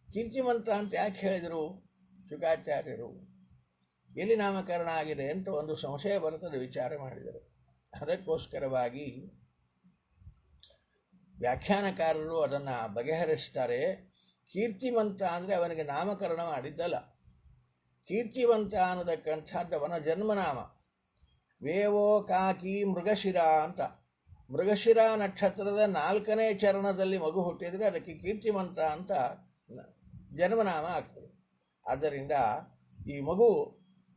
ಕೀರ್ತಿಮಂತ ಅಂತ ಯಾಕೆ ಹೇಳಿದರು ಶುಕಾಚಾರ್ಯರು? ಎಲ್ಲಿ ನಾಮಕರಣ ಆಗಿದೆ ಅಂತ ಒಂದು ಸಂಶಯ ಬರುತ್ತದೆ, ವಿಚಾರ ಮಾಡಿದರು. ಅದಕ್ಕೋಸ್ಕರವಾಗಿ ವ್ಯಾಖ್ಯಾನಕಾರರು ಅದನ್ನು ಬಗೆಹರಿಸ್ತಾರೆ. ಕೀರ್ತಿಮಂತ ಅಂದರೆ ಅವನಿಗೆ ನಾಮಕರಣ ಮಾಡಿದ್ದಲ್ಲ. ಕೀರ್ತಿವಂತ ಅನ್ನೋದಕ್ಕಂಥದ್ದು ಅವನ ಜನ್ಮನಾಮ. ವೇವೋ ಕಾಕಿ ಮೃಗಶಿರ ಅಂತ. ಮೃಗಶಿರ ನಕ್ಷತ್ರದ 4ನೇ ಚರಣದಲ್ಲಿ ಮಗು ಹುಟ್ಟಿದರೆ ಅದಕ್ಕೆ ಕೀರ್ತಿಮಂತ ಅಂತ ಜನ್ಮನಾಮ ಆಗ್ತದೆ. ಆದ್ದರಿಂದ ಈ ಮಗು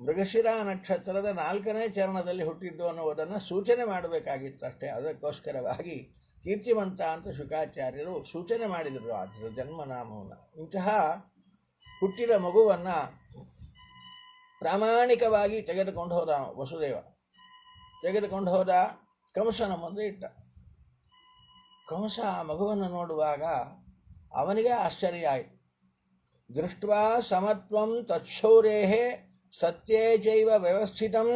ಮೃಗಶಿರ ನಕ್ಷತ್ರದ 4ನೇ ಚರಣದಲ್ಲಿ ಹುಟ್ಟಿದ್ದು ಅನ್ನುವುದನ್ನು ಸೂಚನೆ ಮಾಡಬೇಕಾಗಿತ್ತು ಅಷ್ಟೇ. ಅದಕ್ಕೋಸ್ಕರವಾಗಿ ಕೀರ್ತಿಮಂತ ಅಂತ ಶುಕಾಚಾರ್ಯರು ಸೂಚನೆ ಮಾಡಿದರು ಅದರ ಜನ್ಮನಾಮವನ್ನು. ಇಂತಹ ಹುಟ್ಟಿದ ಮಗುವನ್ನು ಪ್ರಾಮಾಣಿಕವಾಗಿ ತೆಗೆದುಕೊಂಡು ಹೋದ ವಸುದೇವ. ತೆಗೆದುಕೊಂಡು ಹೋದ, ಕಂಸನ ಮುಂದೆ ಇಟ್ಟ. ಕಂಸ ಆ ಮಗುವನ್ನು ನೋಡುವಾಗ ಅವನಿಗೆ ಆಶ್ಚರ್ಯ ಆಯಿತು. ದೃಷ್ಟ್ವಾ ಸಮತ್ವಂ ತತ್ಸೌರೇಃ ಸತ್ಯೇ ಚೈವ ವ್ಯವಸ್ಥಿತಂ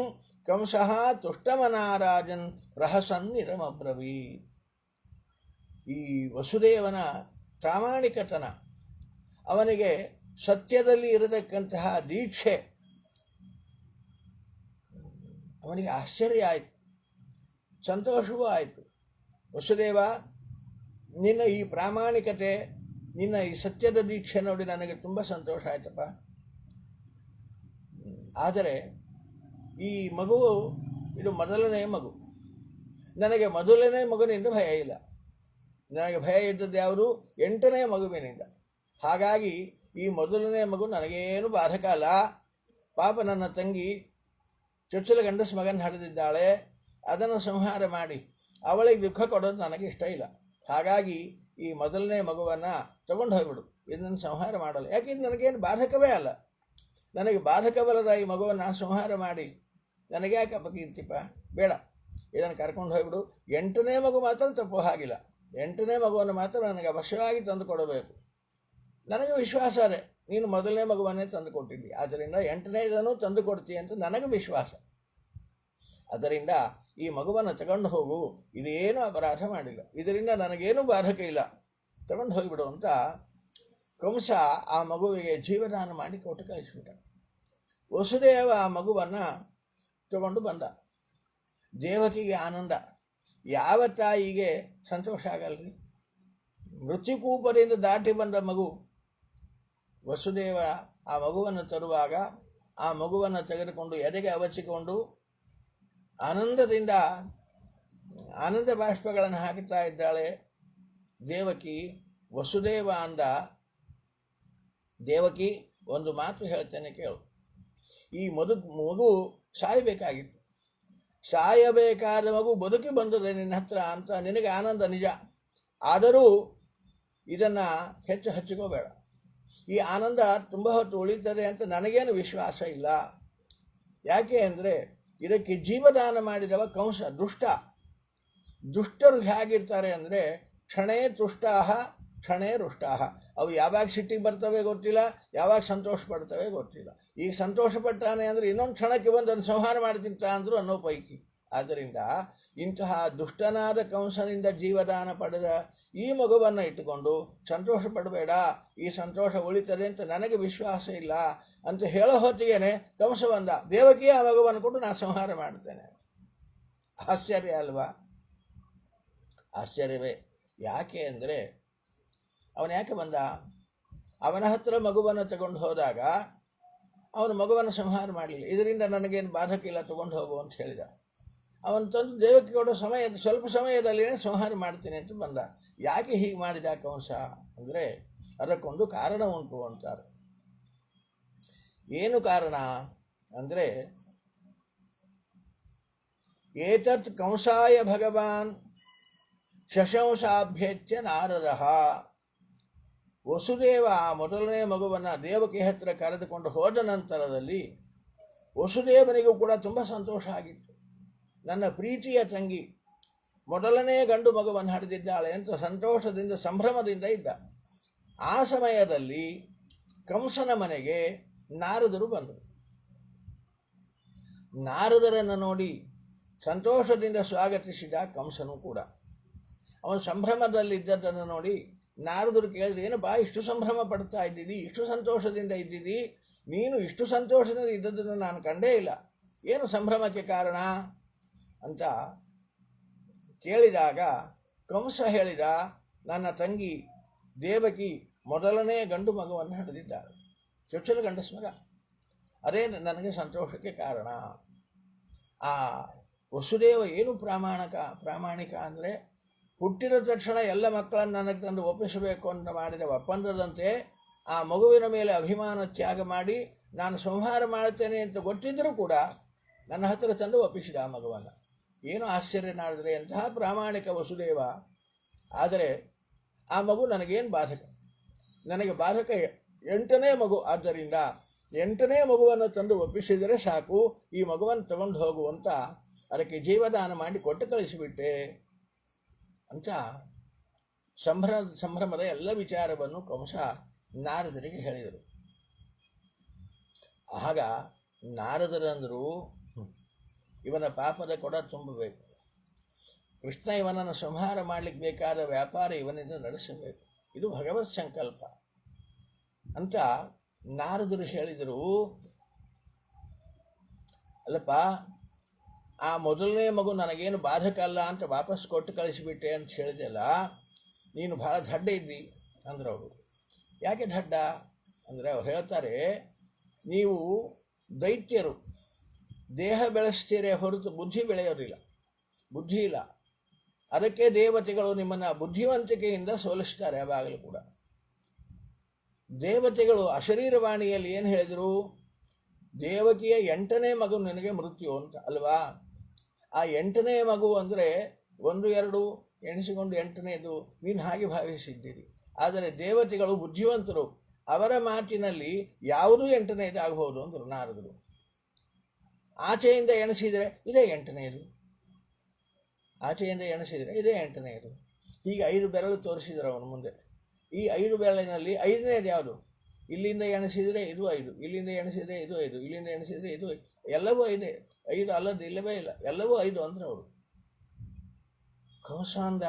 ಕಂಸಃ ತುಷ್ಟಮನಾರಾಜನ್ ರಹಸನ್ನಿರಮಬ್ರವೀತ್. ಈ ವಸುದೇವನ ಪ್ರಾಮಾಣಿಕತನ, ಅವನಿಗೆ ಸತ್ಯದಲ್ಲಿ ಇರತಕ್ಕಂತಹ ದೀಕ್ಷೆ, ಅವನಿಗೆ ಆಶ್ಚರ್ಯ ಆಯಿತು, ಸಂತೋಷವೂ ಆಯಿತು. ವಸುದೇವ, ನಿನ್ನ ಈ ಪ್ರಾಮಾಣಿಕತೆ, ನಿನ್ನ ಈ ಸತ್ಯದ ದೀಕ್ಷೆ ನೋಡಿ ನನಗೆ ತುಂಬ ಸಂತೋಷ ಆಯ್ತಪ್ಪ. ಆದರೆ ಈ ಮಗುವು ಇದು ಮೊದಲನೇ ಮಗು. ನನಗೆ ಮೊದಲನೇ ಮಗುವಿನಿಂದ ಭಯ ಇಲ್ಲ. ನನಗೆ ಭಯ ಇದ್ದದ್ದು ಯಾವುದು? 8ನೇ ಮಗುವಿನಿಂದ. ಹಾಗಾಗಿ ಈ ಮೊದಲನೇ ಮಗು ನನಗೇನು ಬಾಧಕ ಅಲ್ಲ. ಪಾಪ ನನ್ನ ತಂಗಿ ಚೊಚ್ಚಲ ಗಂಡಸ ಮಗನ ಹಡೆದಿದ್ದಾಳೆ, ಅದನ್ನು ಸಂಹಾರ ಮಾಡಿ ಅವಳಿಗೆ ದುಃಖ ಕೊಡೋದು ನನಗೆ ಇಷ್ಟ ಇಲ್ಲ. ಹಾಗಾಗಿ ಈ ಮೊದಲನೇ ಮಗುವನ್ನು ತಗೊಂಡು ಹೋಗ್ಬಿಡು, ಇದನ್ನು ಸಂಹಾರ ಮಾಡಲ್ಲ. ಯಾಕೆಂದ್ರೆ ನನಗೇನು ಬಾಧಕವೇ ಅಲ್ಲ. ನನಗೆ ಬಾಧಕವಲ್ಲದ ಈ ಮಗುವನ್ನು ಸಂಹಾರ ಮಾಡಿ ನನಗೆ ಯಾಕೆ ಅಪಕೀರ್ತಿಪ? ಬೇಡ, ಇದನ್ನು ಕರ್ಕೊಂಡು ಹೋಗ್ಬಿಡು. 8ನೇ ಮಗು ಮಾತ್ರ ತಪ್ಪು ಹಾಗಿಲ್ಲ. 8ನೇ ಮಗುವನ್ನು ಮಾತ್ರ ನನಗೆ ಅವಶ್ಯವಾಗಿ ತಂದು ಕೊಡಬೇಕು. ನನಗೆ ವಿಶ್ವಾಸ ಅದೇ, ನೀನು ಮೊದಲನೇ ಮಗುವನ್ನೇ ತಂದು ಕೊಟ್ಟಿದ್ದಿ, ಆದ್ದರಿಂದ 8ನೇದನ್ನು ತಂದು ಕೊಡ್ತೀಯ ಅಂತ ನನಗೆ ವಿಶ್ವಾಸ. ಅದರಿಂದ ಈ ಮಗುವನ್ನು ತಗೊಂಡು ಹೋಗು, ಇದೇನೂ ಅಪರಾಧ ಮಾಡಿಲ್ಲ, ಇದರಿಂದ ನನಗೇನೂ ಬಾಧಕ ಇಲ್ಲ, ತಗೊಂಡು ಹೋಗಿಬಿಡು ಅಂತ ಕಂಸ ಆ ಮಗುವಿಗೆ ಜೀವದಾನ ಮಾಡಿ ಕೊಟ್ಟು ಕಳಿಸ್ಬಿಟ್ಟ. ವಸುದೇವ ಆ ಮಗುವನ್ನು ತಗೊಂಡು ಬಂದ. ದೇವಕಿಗೆ ಆನಂದ. ಯಾವ ತಾಯಿಗೆ ಸಂತೋಷ ಆಗಲ್ರಿ? ಮೃತ್ಯುಕೂಪದಿಂದ ದಾಟಿ ಬಂದ ಮಗು. ವಸುದೇವ ಆ ಮಗುವನ್ನು ತರುವಾಗ ಆ ಮಗುವನ್ನು ತೆಗೆದುಕೊಂಡು ಎದೆಗೆ ಅವಚಿಕೊಂಡು ಆನಂದದಿಂದ ಆನಂದ ಬಾಷ್ಪಗಳನ್ನು ಹಾಕುತ್ತಾ ಇದ್ದಾಳೆ ದೇವಕಿ. ವಸುದೇವ ಅಂದ, ದೇವಕಿ ಒಂದು ಮಾತು ಹೇಳ್ತೇನೆ ಕೇಳು. ಈ ಮಗು ಸಾಯಬೇಕಾಗಿತ್ತು, ಸಾಯಬೇಕಾದ ಮಗು ಬದುಕಿ ಬಂದದೆ ನಿನ್ನ ಹತ್ರ ಅಂತ ನಿನಗೆ ಆನಂದ ನಿಜ. ಆದರೂ ಇದನ್ನು ಹೆಚ್ಚು ಹಚ್ಚಿಕೋಬೇಡ. ಈ ಆನಂದ ತುಂಬ ಹೊತ್ತು ಉಳಿತದೆ ಅಂತ ನನಗೇನು ವಿಶ್ವಾಸ ಇಲ್ಲ. ಯಾಕೆ ಅಂದರೆ ಇದಕ್ಕೆ ಜೀವದಾನ ಮಾಡಿದವ ಕಂಸ ದುಷ್ಟ. ದುಷ್ಟರು ಹೇಗಿರ್ತಾರೆ ಅಂದರೆ ಕ್ಷಣೇ ತುಷ್ಟಾಹ ಕ್ಷಣೇ ರುಷ್ಟಾಹ. ಅವು ಯಾವಾಗ ಸಿಟ್ಟಿಗೆ ಬರ್ತವೆ ಗೊತ್ತಿಲ್ಲ, ಯಾವಾಗ ಸಂತೋಷ ಪಡ್ತವೆ ಗೊತ್ತಿಲ್ಲ. ಈಗ ಸಂತೋಷ ಪಟ್ಟಾನೆ ಅಂದರೆ ಇನ್ನೊಂದು ಕ್ಷಣಕ್ಕೆ ಬಂದು ಅದನ್ನು ಸಂಹಾರ ಮಾಡ್ತಿರ್ತ ಅಂದರು ಅನ್ನೋ ಪೈಕಿ. ಆದ್ದರಿಂದ ಇಂತಹ ದುಷ್ಟನಾದ ಕಂಸನಿಂದ ಜೀವದಾನ ಪಡೆದ ಈ ಮಗುವನ್ನು ಇಟ್ಟುಕೊಂಡು ಸಂತೋಷ ಪಡಬೇಡ, ಈ ಸಂತೋಷ ಉಳಿತದೆ ಅಂತ ನನಗೆ ವಿಶ್ವಾಸ ಇಲ್ಲ ಅಂತ ಹೇಳೋ ಹೊತ್ತಿಗೆ ಕಂಸ ಬಂದ. ದೇವಕಿ ಆ ಮಗುವನ್ನು ಕೊಟ್ಟು ನಾನು ಸಂಹಾರ ಮಾಡ್ತೇನೆ. ಆಶ್ಚರ್ಯ ಅಲ್ವಾ? ಆಶ್ಚರ್ಯವೇ. ಯಾಕೆ ಅಂದರೆ ಅವನು ಯಾಕೆ ಬಂದ? ಅವನ ಹತ್ರ ಮಗುವನ್ನು ತಗೊಂಡು ಹೋದಾಗ ಅವನು ಮಗುವನ್ನು ಸಂಹಾರ ಮಾಡಲಿಲ್ಲ. ಇದರಿಂದ ನನಗೇನು ಬಾಧಕಿಲ್ಲ, ತಗೊಂಡು ಹೋಗು ಅಂತ ಹೇಳಿದ. ಅವನು ತಂದು ದೇವಕ್ಕೆ ಕೊಡೋ ಸ್ವಲ್ಪ ಸಮಯದಲ್ಲಿಯೇ ಸಂಹಾರ ಮಾಡ್ತೀನಿ ಅಂತ ಬಂದ. ಯಾಕೆ ಹೀಗೆ ಮಾಡಿದ ಕಂಸ ಅಂದರೆ ಅದಕ್ಕೊಂದು ಕಾರಣ ಉಂಟು ಅಂತಾರೆ. ಏನು ಕಾರಣ ಅಂದರೆ ಏತತ್ ಕಂಸಾಯ ಭಗವಾನ್ ಶಶಂಸಾಭ್ಯತ್ಯ ನಾರದ. ವಸುದೇವ ಮೊದಲನೇ ಮಗುವನ್ನು ದೇವಕಿ ಹತ್ತಿರ ಕರೆದುಕೊಂಡು ಹೋದ ನಂತರದಲ್ಲಿ ವಸುದೇವನಿಗೂ ಕೂಡ ತುಂಬ ಸಂತೋಷ ಆಗಿತ್ತು. ನನ್ನ ಪ್ರೀತಿಯ ತಂಗಿ ಮೊದಲನೇ ಗಂಡು ಮಗುವನ್ನು ಹಡೆದಿದ್ದಾಳೆ ಅಂತ ಸಂತೋಷದಿಂದ ಸಂಭ್ರಮದಿಂದ ಇದ್ದ. ಆ ಸಮಯದಲ್ಲಿ ಕಂಸನ ಮನೆಗೆ ನಾರದರು ಬಂದರು. ನಾರದರನ್ನು ನೋಡಿ ಸಂತೋಷದಿಂದ ಸ್ವಾಗತಿಸಿದ ಕಂಸನು ಕೂಡ. ಅವನು ಸಂಭ್ರಮದಲ್ಲಿದ್ದದ್ದನ್ನು ನೋಡಿ ನಾರದರು ಕೇಳಿದ್ರೆ, ಏನು ಬಾ ಇಷ್ಟು ಸಂಭ್ರಮ ಪಡ್ತಾ ಇದ್ದೀರಿ, ಇಷ್ಟು ಸಂತೋಷದಿಂದ ಇದ್ದೀರಿ, ನೀನು ಇಷ್ಟು ಸಂತೋಷದಿಂದ ಇದ್ದದ್ದನ್ನು ನಾನು ಕಂಡೇ ಇಲ್ಲ, ಏನು ಸಂಭ್ರಮಕ್ಕೆ ಕಾರಣ ಅಂತ ಕೇಳಿದಾಗ ಕಂಸ ಹೇಳಿದ, ನನ್ನ ತಂಗಿ ದೇವಕಿ ಮೊದಲನೇ ಗಂಡು ಮಗುವನ್ನು ಹಡೆದಿದ್ದಾಳೆ, ಚೊಚ್ಚಲ ಗಂಡಸ ಮಗ, ಅದೇ ನನಗೆ ಸಂತೋಷಕ್ಕೆ ಕಾರಣ. ಆ ವಸುದೇವ ಏನು ಪ್ರಾಮಾಣಿಕ ಅಂದರೆ ಹುಟ್ಟಿದ ತಕ್ಷಣ ಎಲ್ಲ ಮಕ್ಕಳನ್ನು ನನಗೆ ತಂದು ಒಪ್ಪಿಸಬೇಕು ಅಂತ ಮಾಡಿದ ಒಪ್ಪಂದದಂತೆ ಆ ಮಗುವಿನ ಮೇಲೆ ಅಭಿಮಾನ ತ್ಯಾಗ ಮಾಡಿ ನಾನು ಸಂಹಾರ ಮಾಡ್ತೇನೆ ಅಂತ ಗೊತ್ತಿದ್ದರೂ ಕೂಡ ನನ್ನ ಹತ್ತಿರ ತಂದು ಒಪ್ಪಿಸಿದ ಆ ಮಗುವನ್ನು. ಏನು ಆಶ್ಚರ್ಯ ಮಾಡಿದ್ರೆ ಅಂತಹ ಪ್ರಾಮಾಣಿಕ ವಸುದೇವ. ಆದರೆ ಆ ಮಗು ನನಗೇನು ಬಾಧಕ? ನನಗೆ ಬಾಧಕ 8ನೇ ಮಗು. ಆದ್ದರಿಂದ 8ನೇ ಮಗುವನ್ನು ತಂದು ಒಪ್ಪಿಸಿದರೆ ಸಾಕು, ಈ ಮಗುವನ್ನು ತಗೊಂಡು ಹೋಗುವಂತ ಅದಕ್ಕೆ ಜೀವದಾನ ಮಾಡಿ ಕೊಟ್ಟು ಕಳಿಸಿಬಿಟ್ಟೆ ಅಂತ ಸಂಭ್ರಮದ ಎಲ್ಲ ವಿಚಾರವನ್ನು ಕಂಸ ನಾರದರಿಗೆ ಹೇಳಿದರು. ಆಗ ನಾರದರಂದರು, ಇವನ ಪಾಪದ ಕೊಡ ತುಂಬಬೇಕು, ಕೃಷ್ಣ ಇವನನ್ನು ಸಂಹಾರ ಮಾಡಲಿಕ್ಕೆ ಬೇಕಾದ ವ್ಯಾಪಾರ ಇವನಿಂದ ನಡೆಸಬೇಕು, ಇದು ಭಗವತ್ ಸಂಕಲ್ಪ ಅಂತ ನಾರದರು ಹೇಳಿದರು. ಅಲ್ಲಪ್ಪ, ಆ ಮೊದಲನೇ ಮಗು ನನಗೇನು ಬಾಧಕ ಅಲ್ಲ ಅಂತ ವಾಪಸ್ ಕೊಟ್ಟು ಕಳಿಸಿಬಿಟ್ಟೆ ಅಂತ ಹೇಳಿದೆಲ್ಲ, ನೀನು ಭಾಳ ದಡ್ಡ ಇದ್ದಿ ಅಂದರು ಅವರು. ಯಾಕೆ ದಡ್ಡ ಅಂದರೆ ಅವ್ರು ಹೇಳ್ತಾರೆ, ನೀವು ದೈತ್ಯರು ದೇಹ ಬೆಳೆಸ್ತೀರೇ ಹೊರತು ಬುದ್ಧಿ ಬೆಳೆಯೋದಿಲ್ಲ, ಬುದ್ಧಿ ಇಲ್ಲ. ಅದಕ್ಕೆ ದೇವತೆಗಳು ನಿಮ್ಮನ್ನು ಬುದ್ಧಿವಂತಿಕೆಯಿಂದ ಸೋಲಿಸ್ತಾರೆ. ಯಾವಾಗಲೂ ಕೂಡ ದೇವತೆಗಳು ಅಶರೀರವಾಣಿಯಲ್ಲಿ ಏನು ಹೇಳಿದರು, ದೇವಕಿಯ 8ನೇ ಮಗು ನಿನಗೆ ಮೃತ್ಯು ಅಂತ ಅಲ್ವಾ. ಆ 8ನೇ ಮಗು ಅಂದರೆ 1 2 ಎಣಿಸಿಕೊಂಡು 8ನೇದು ನೀನು ಹಾಗೆ ಭಾವಿಸಿದ್ದೀರಿ. ಆದರೆ ದೇವತೆಗಳು ಬುದ್ಧಿವಂತರು, ಅವರ ಮಾತಿನಲ್ಲಿ ಯಾವುದೂ 8ನೇದು ಆಗಬಹುದು ಅಂದರು ನಾರದರು. ಆಚೆಯಿಂದ ಎಣಿಸಿದರೆ ಇದೇ 8ನೇದು, ಆಚೆಯಿಂದ ಎಣಿಸಿದರೆ ಇದೇ 8ನೇದು. ಹೀಗೆ 5 ಬೆರಳು ತೋರಿಸಿದರು ಅವನ ಮುಂದೆ. ಈ 5 ಬೆರಳಿನಲ್ಲಿ 5ನೇದು ಯಾವುದು? ಇಲ್ಲಿಂದ ಎಣಿಸಿದರೆ ಇದು 5, ಇಲ್ಲಿಂದ ಎಣಿಸಿದರೆ ಇದು 5, ಇಲ್ಲಿಂದ ಎಣಿಸಿದರೆ ಇದು 5, ಎಲ್ಲವೂ 5. 5 ಅಲ್ಲದ್ದು ಇಲ್ಲವೇ ಇಲ್ಲ, ಎಲ್ಲವೂ 5 ಅಂದ್ರೆ ಅವರು. ಕಂಸಾಂದ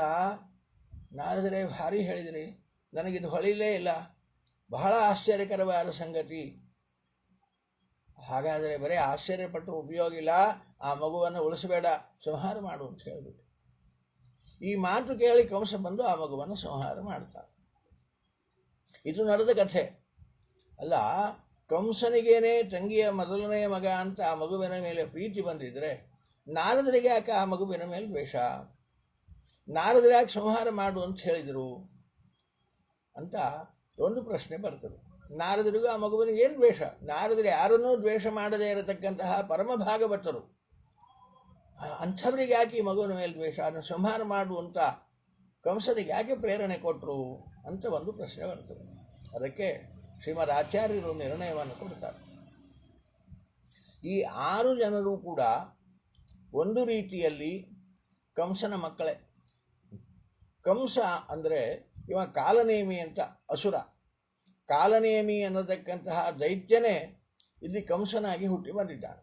ನಾರದರೆ ಭಾರಿ ಹೇಳಿದ್ರಿ, ನನಗಿದು ಹೊಳಿಲೇ ಇಲ್ಲ, ಬಹಳ ಆಶ್ಚರ್ಯಕರವಾದ ಸಂಗತಿ. ಹಾಗಾದರೆ ಬರೀ ಆಶ್ಚರ್ಯಪಟ್ಟು ಉಪಯೋಗ ಇಲ್ಲ, ಆ ಮಗುವನ್ನು ಉಳಿಸಬೇಡ, ಸಂಹಾರ ಮಾಡು ಅಂತ ಹೇಳಿಬಿಟ್ಟು. ಈ ಮಾತು ಕೇಳಿ ಕಂಸ ಬಂದು ಆ ಮಗುವನ್ನು ಸಂಹಾರ ಮಾಡ್ತಾನೆ. ಇದು ನಡೆದ ಕಥೆ ಅಲ್ಲ. ಕಂಸನಿಗೇನೆ ತಂಗಿಯ ಮೊದಲನೇ ಮಗ ಅಂತ ಆ ಮಗುವಿನ ಮೇಲೆ ಪ್ರೀತಿ ಬಂದಿದ್ದರೆ ನಾರದರಿಗೆ ಯಾಕೆ ಆ ಮಗುವಿನ ಮೇಲೆ ದ್ವೇಷ? ನಾರದರು ಯಾಕೆ ಸಂಹಾರ ಮಾಡು ಅಂತ ಹೇಳಿದರು ಅಂತ ಒಂದು ಪ್ರಶ್ನೆ ಬರ್ತದೆ. ನಾರದರಿಗೂ ಆ ಮಗುವಿನಿಗೆ ಏನು ದ್ವೇಷ? ನಾರದರು ಯಾರನ್ನೂ ದ್ವೇಷ ಮಾಡದೇ ಇರತಕ್ಕಂತಹ ಪರಮ ಭಾಗವತರು, ಅಂಥವರಿಗೆ ಯಾಕೆ ಈ ಮಗುವಿನ ಮೇಲೆ ದ್ವೇಷ? ಅದನ್ನು ಸಂಹಾರ ಮಾಡುವಂಥ ಕಂಸನಿಗೆ ಯಾಕೆ ಪ್ರೇರಣೆ ಕೊಟ್ಟರು ಅಂತ ಒಂದು ಪ್ರಶ್ನೆ ಬರ್ತದೆ. ಅದಕ್ಕೆ ಶ್ರೀಮದ್ ಆಚಾರ್ಯರು ನಿರ್ಣಯವನ್ನು ಕೊಡ್ತಾರೆ. ಈ 6 ಜನರು ಕೂಡ ಒಂದು ರೀತಿಯಲ್ಲಿ ಕಂಸನ ಮಕ್ಕಳೇ. ಕಂಸ ಅಂದರೆ ಇವ ಕಾಲನೇಮಿ ಅಂತ ಅಸುರ. ಕಾಲನೇಮಿ ಅನ್ನತಕ್ಕಂತಹ ದೈತ್ಯನೇ ಇಲ್ಲಿ ಕಂಸನಾಗಿ ಹುಟ್ಟಿ ಬಂದಿದ್ದಾನೆ.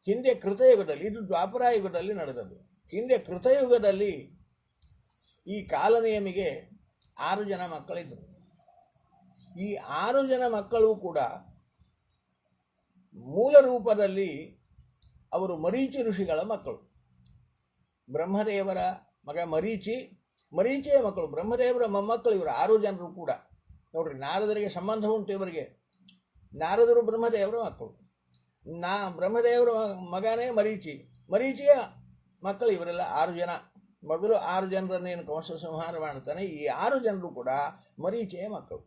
ಹಿಂದೆ ಕೃತಯುಗದಲ್ಲಿ, ಇದು ದ್ವಾಪರ ಯುಗದಲ್ಲಿ ನಡೆದದ್ದು. ಹಿಂದೆ ಕೃತಯುಗದಲ್ಲಿ ಈ ಕಾಲನೇಮಿಗೆ 6 ಜನ ಮಕ್ಕಳಿದ್ದರು. ಈ 6 ಜನ ಮಕ್ಕಳು ಕೂಡ ಮೂಲ ರೂಪದಲ್ಲಿ ಅವರು ಮರೀಚಿ ಋಷಿಗಳ ಮಕ್ಕಳು. ಬ್ರಹ್ಮದೇವರ ಮಗ ಮರೀಚಿಯ ಮಕ್ಕಳು, ಬ್ರಹ್ಮದೇವರ ಮೊಮ್ಮಕ್ಕಳು ಇವರು 6 ಜನರು ಕೂಡ. ನೋಡ್ರಿ, ನಾರದರಿಗೆ ಸಂಬಂಧ ಉಂಟು ಇವರಿಗೆ. ನಾರದರು ಬ್ರಹ್ಮದೇವರ ಮಕ್ಕಳು. ಬ್ರಹ್ಮದೇವರ ಮಗನೇ ಮರೀಚಿಯ ಮಕ್ಕಳು ಇವರೆಲ್ಲ 6 ಜನ. ಮೊದಲು 6 ಜನರನ್ನೇನು ಕಂಸ ಸಂಹಾರ ಮಾಡ್ತಾನೆ, ಈ 6 ಜನರು ಕೂಡ ಮರೀಚಿಯ ಮಕ್ಕಳು.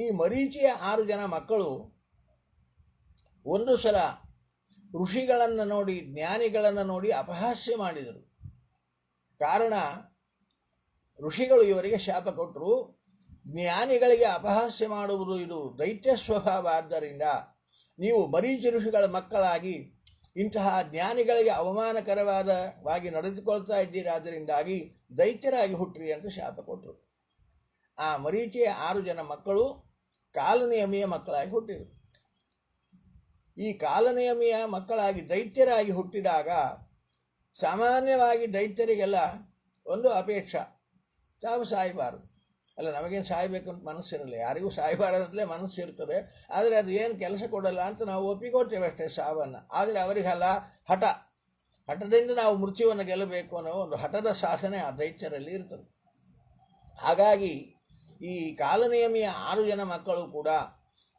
ಈ ಮರೀಚಿಯ 6 ಜನ ಮಕ್ಕಳು ಒಂದು ಸಲ ಋಷಿಗಳನ್ನು ನೋಡಿ, ಜ್ಞಾನಿಗಳನ್ನು ನೋಡಿ ಅಪಹಾಸ್ಯ ಮಾಡಿದರು. ಕಾರಣ, ಋಷಿಗಳು ಇವರಿಗೆ ಶಾಪ ಕೊಟ್ಟರು, ಜ್ಞಾನಿಗಳಿಗೆ ಅಪಹಾಸ್ಯ ಮಾಡುವುದು ಇದು ದೈತ್ಯ ಸ್ವಭಾವ. ಆದ್ದರಿಂದ ನೀವು ಮರೀಚಿ ಋಷಿಗಳ ಮಕ್ಕಳಾಗಿ ಇಂತಹ ಜ್ಞಾನಿಗಳಿಗೆ ಅವಮಾನಕರವಾಗಿ ನಡೆದುಕೊಳ್ತಾ ಇದ್ದೀರಿ, ಆದ್ದರಿಂದಾಗಿ ದೈತ್ಯರಾಗಿ ಹುಟ್ಟಿರಿ ಅಂತ ಶಾಪ ಕೊಟ್ಟರು. ಆ ಮರೀಚಿಯ 6 ಜನ ಮಕ್ಕಳು ಕಾಲನೇಮಿಯ ಮಕ್ಕಳಾಗಿ ಹುಟ್ಟಿದರು. ಈ ಕಾಲನೇಮಿಯ ಮಕ್ಕಳಾಗಿ ದೈತ್ಯರಾಗಿ ಹುಟ್ಟಿದಾಗ ಸಾಮಾನ್ಯವಾಗಿ ದೈತ್ಯರಿಗೆಲ್ಲ ಒಂದು ಅಪೇಕ್ಷೆ, ತಾವು ಸಾಯಬಾರದು. ಅಲ್ಲ, ನಮಗೇನು ಸಾಯಬೇಕು ಅಂತ ಮನಸ್ಸಿರಲ್ಲ, ಯಾರಿಗೂ ಸಾಯಬಾರದಂತಲೇ ಮನಸ್ಸಿರ್ತದೆ. ಆದರೆ ಅದು ಏನು ಕೆಲಸ ಕೊಡಲ್ಲ ಅಂತ ನಾವು ಒಪ್ಪಿಕೊಳ್ತೇವೆ ಅಷ್ಟೇ ಸಾವನ್ನು. ಆದರೆ ಅವರಿಗೆಲ್ಲ ಹಠದಿಂದ ನಾವು ಮೃತ್ಯುವನ್ನು ಗೆಲ್ಲಬೇಕು ಅನ್ನೋ ಒಂದು ಹಠದ ಸಾಧನೆ ಆ ದೈತ್ಯರಲ್ಲಿ ಇರ್ತದೆ. ಹಾಗಾಗಿ ಈ ಕಾಲನೇಮಿಯ 6 ಜನ ಮಕ್ಕಳು ಕೂಡ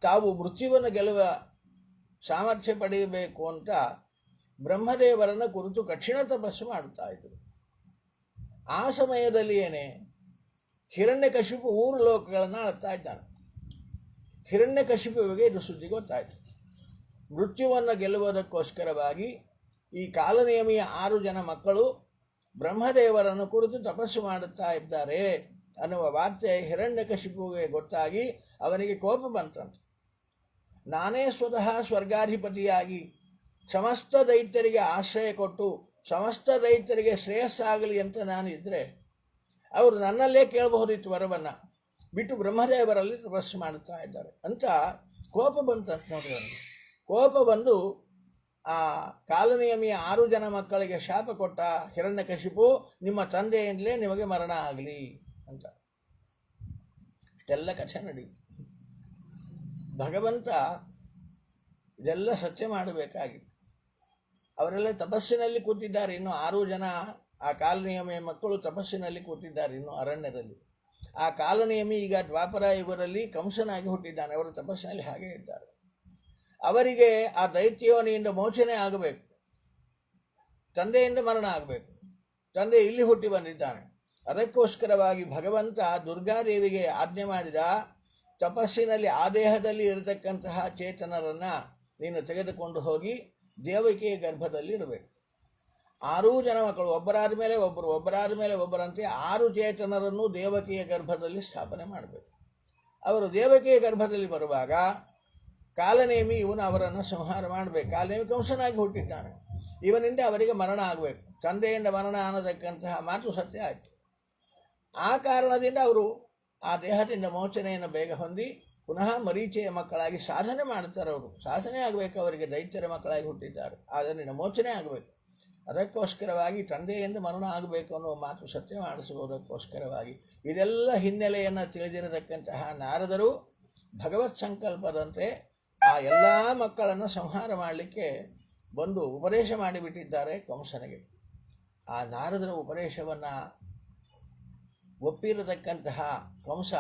ತಾವು ಮೃತ್ಯುವನ್ನು ಗೆಲ್ಲುವ ಸಾಮರ್ಥ್ಯ ಪಡೆಯಬೇಕು ಅಂತ ಬ್ರಹ್ಮದೇವರನ್ನು ಕುರಿತು ಕಠಿಣ ತಪಸ್ಸು ಮಾಡ್ತಾ ಇದ್ದರು. ಆ ಸಮಯದಲ್ಲಿ ಹಿರಣ್ಯಕಶಿಪು 3 ಲೋಕಗಳನ್ನು ಆಳ್ತಾ ಇದ್ದಾನೆ. ಹಿರಣ್ಯಕಶಿಪುವಿಗೆ ಇದು ಸುದ್ದಿ ಗೊತ್ತಾಯಿತು. ಮೃತ್ಯುವನ್ನು ಗೆಲ್ಲುವುದಕ್ಕೋಸ್ಕರವಾಗಿ ಈ ಕಾಲನೇಮಿಯ 6 ಜನ ಮಕ್ಕಳು ಬ್ರಹ್ಮದೇವರನ್ನು ಕುರಿತು ತಪಸ್ಸು ಮಾಡುತ್ತಾ ಇದ್ದಾರೆ ಅನ್ನುವ ವಾರ್ತೆ ಹಿರಣ್ಯಕಶಿಪುವಿಗೆ ಗೊತ್ತಾಗಿ ಅವನಿಗೆ ಕೋಪ ಬಂತಂತೆ. ನಾನೇ ಸ್ವತಃ ಸ್ವರ್ಗಾಧಿಪತಿಯಾಗಿ ಸಮಸ್ತ ದೈತ್ಯರಿಗೆ ಆಶ್ರಯ ಕೊಟ್ಟು ಸಮಸ್ತ ದೈತ್ಯರಿಗೆ ಶ್ರೇಯಸ್ಸಾಗಲಿ ಅಂತ ನಾನಿದ್ದರೆ ಅವರು ನನ್ನಲ್ಲೇ ಕೇಳಬಹುದಿತ್ತು ವರವನ್ನು, ಬಿಟ್ಟು ಬ್ರಹ್ಮದೇವರಲ್ಲಿ ತಪಸ್ಸು ಮಾಡುತ್ತಾ ಇದ್ದಾರೆ ಅಂತ ಕೋಪ ಬಂತಂತ ನೋಡ್ರಿ. ಅವನಿಗೆ ಕೋಪ ಬಂದು ಆ ಕಾಲನೇಮಿಯ 6 ಜನ ಮಕ್ಕಳಿಗೆ ಶಾಪ ಕೊಟ್ಟ ಹಿರಣ್ಯಕಶಿಪು, ನಿಮ್ಮ ತಂದೆಯಿಂದಲೇ ನಿಮಗೆ ಮರಣ ಆಗಲಿ ಅಂತ. ಇಷ್ಟೆಲ್ಲ ಕಥೆ ನಡೀತು. ಭಗವಂತ ಇದೆಲ್ಲ ಸತ್ಯ ಮಾಡಬೇಕಾಗಿತ್ತು. ಅವರೆಲ್ಲ ತಪಸ್ಸಿನಲ್ಲಿ ಕೂತಿದ್ದಾರೆ. ಇನ್ನು 6 ಜನ ಆ ಕಾಲನೇಮಿಯ ಮಕ್ಕಳು ತಪಸ್ಸಿನಲ್ಲಿ ಕೂತಿದ್ದಾರೆ ಇನ್ನು ಅರಣ್ಯದಲ್ಲಿ. ಆ ಕಾಲನೇಮಿ ಈಗ ದ್ವಾಪರ ಯುಗದಲ್ಲಿ ಕಂಸನಾಗಿ ಹುಟ್ಟಿದ್ದಾನೆ. ಅವರು ತಪಸ್ಸಿನಲ್ಲಿ ಹಾಗೆ ಇದ್ದಾರೆ. ಅವರಿಗೆ ಆ ದೈತ್ಯೋನಿಯಿಂದ ಮೋಚನೆ ಆಗಬೇಕು, ತಂದೆಯಿಂದ ಮರಣ ಆಗಬೇಕು. ತಂದೆ ಇಲ್ಲಿ ಹುಟ್ಟಿ ಬಂದಿದ್ದಾನೆ. ಅದಕ್ಕೋಸ್ಕರವಾಗಿ ಭಗವಂತ ದುರ್ಗಾದೇವಿಗೆ ಆಜ್ಞೆ ಮಾಡಿದ, ತಪಸ್ಸಿನಲ್ಲಿ ಆ ದೇಹದಲ್ಲಿ ಇರತಕ್ಕಂತಹ ಚೇತನರನ್ನು ನೀನು ತೆಗೆದುಕೊಂಡು ಹೋಗಿ ದೇವಕಿಯ ಗರ್ಭದಲ್ಲಿ ಇಡಬೇಕು. 6 ಜನ ಮಕ್ಕಳು ಒಬ್ಬರಾದ ಮೇಲೆ ಒಬ್ಬರು, ಒಬ್ಬರಾದ ಮೇಲೆ ಒಬ್ಬರಂತೆ 6 ಚೇತನರನ್ನು ದೇವಕಿಯ ಗರ್ಭದಲ್ಲಿ ಸ್ಥಾಪನೆ ಮಾಡಬೇಕು. ಅವರು ದೇವಕಿಯ ಗರ್ಭದಲ್ಲಿ ಬರುವಾಗ ಕಾಲನೇಮಿ ಅವರನ್ನು ಸಂಹಾರ ಮಾಡಬೇಕು. ಕಾಲನೇಮಿ ಕಂಸನಾಗಿ ಹುಟ್ಟಿದ್ದಾನೆ. ಇವನಿಂದ ಅವರಿಗೆ ಮರಣ ಆಗಬೇಕು. ತಂದೆಯಿಂದ ಮರಣ ಅನ್ನತಕ್ಕಂತಹ ಮಾತು ಸತ್ಯ ಆಯಿತು. ಆ ಕಾರಣದಿಂದ ಅವರು ಆ ದೇಹದಿಂದ ಮೋಚನೆಯನ್ನು ಬೇಗ ಹೊಂದಿ ಪುನಃ ಮರೀಚಿಯ ಮಕ್ಕಳಾಗಿ ಸಾಧನೆ ಮಾಡ್ತಾರೆ. ಅವರು ಸಾಧನೆ ಆಗಬೇಕು. ಅವರಿಗೆ ದೈತ್ಯರ ಮಕ್ಕಳಾಗಿ ಹುಟ್ಟಿದ್ದಾರೆ, ಆದ್ದರಿಂದ ಮೋಚನೆ ಆಗಬೇಕು. ಅದಕ್ಕೋಸ್ಕರವಾಗಿ ತಂದೆಯಿಂದ ಮರಣ ಆಗಬೇಕು ಅನ್ನುವ ಮಾತು ಸತ್ಯ ಮಾಡಿಸುವುದಕ್ಕೋಸ್ಕರವಾಗಿ ಇದೆಲ್ಲ ಹಿನ್ನೆಲೆಯನ್ನು ತಿಳಿದಿರತಕ್ಕಂತಹ ನಾರದರು ಭಗವತ್ ಸಂಕಲ್ಪದಂತೆ ಆ ಎಲ್ಲ ಮಕ್ಕಳನ್ನು ಸಂಹಾರ ಮಾಡಲಿಕ್ಕೆ ಬಂದು ಉಪದೇಶ ಮಾಡಿಬಿಟ್ಟಿದ್ದಾರೆ ಕಂಸನಿಗೆ. ಆ ನಾರದರ ಉಪದೇಶವನ್ನು ಒಪ್ಪಿರತಕ್ಕಂತಹ ಕಂಸ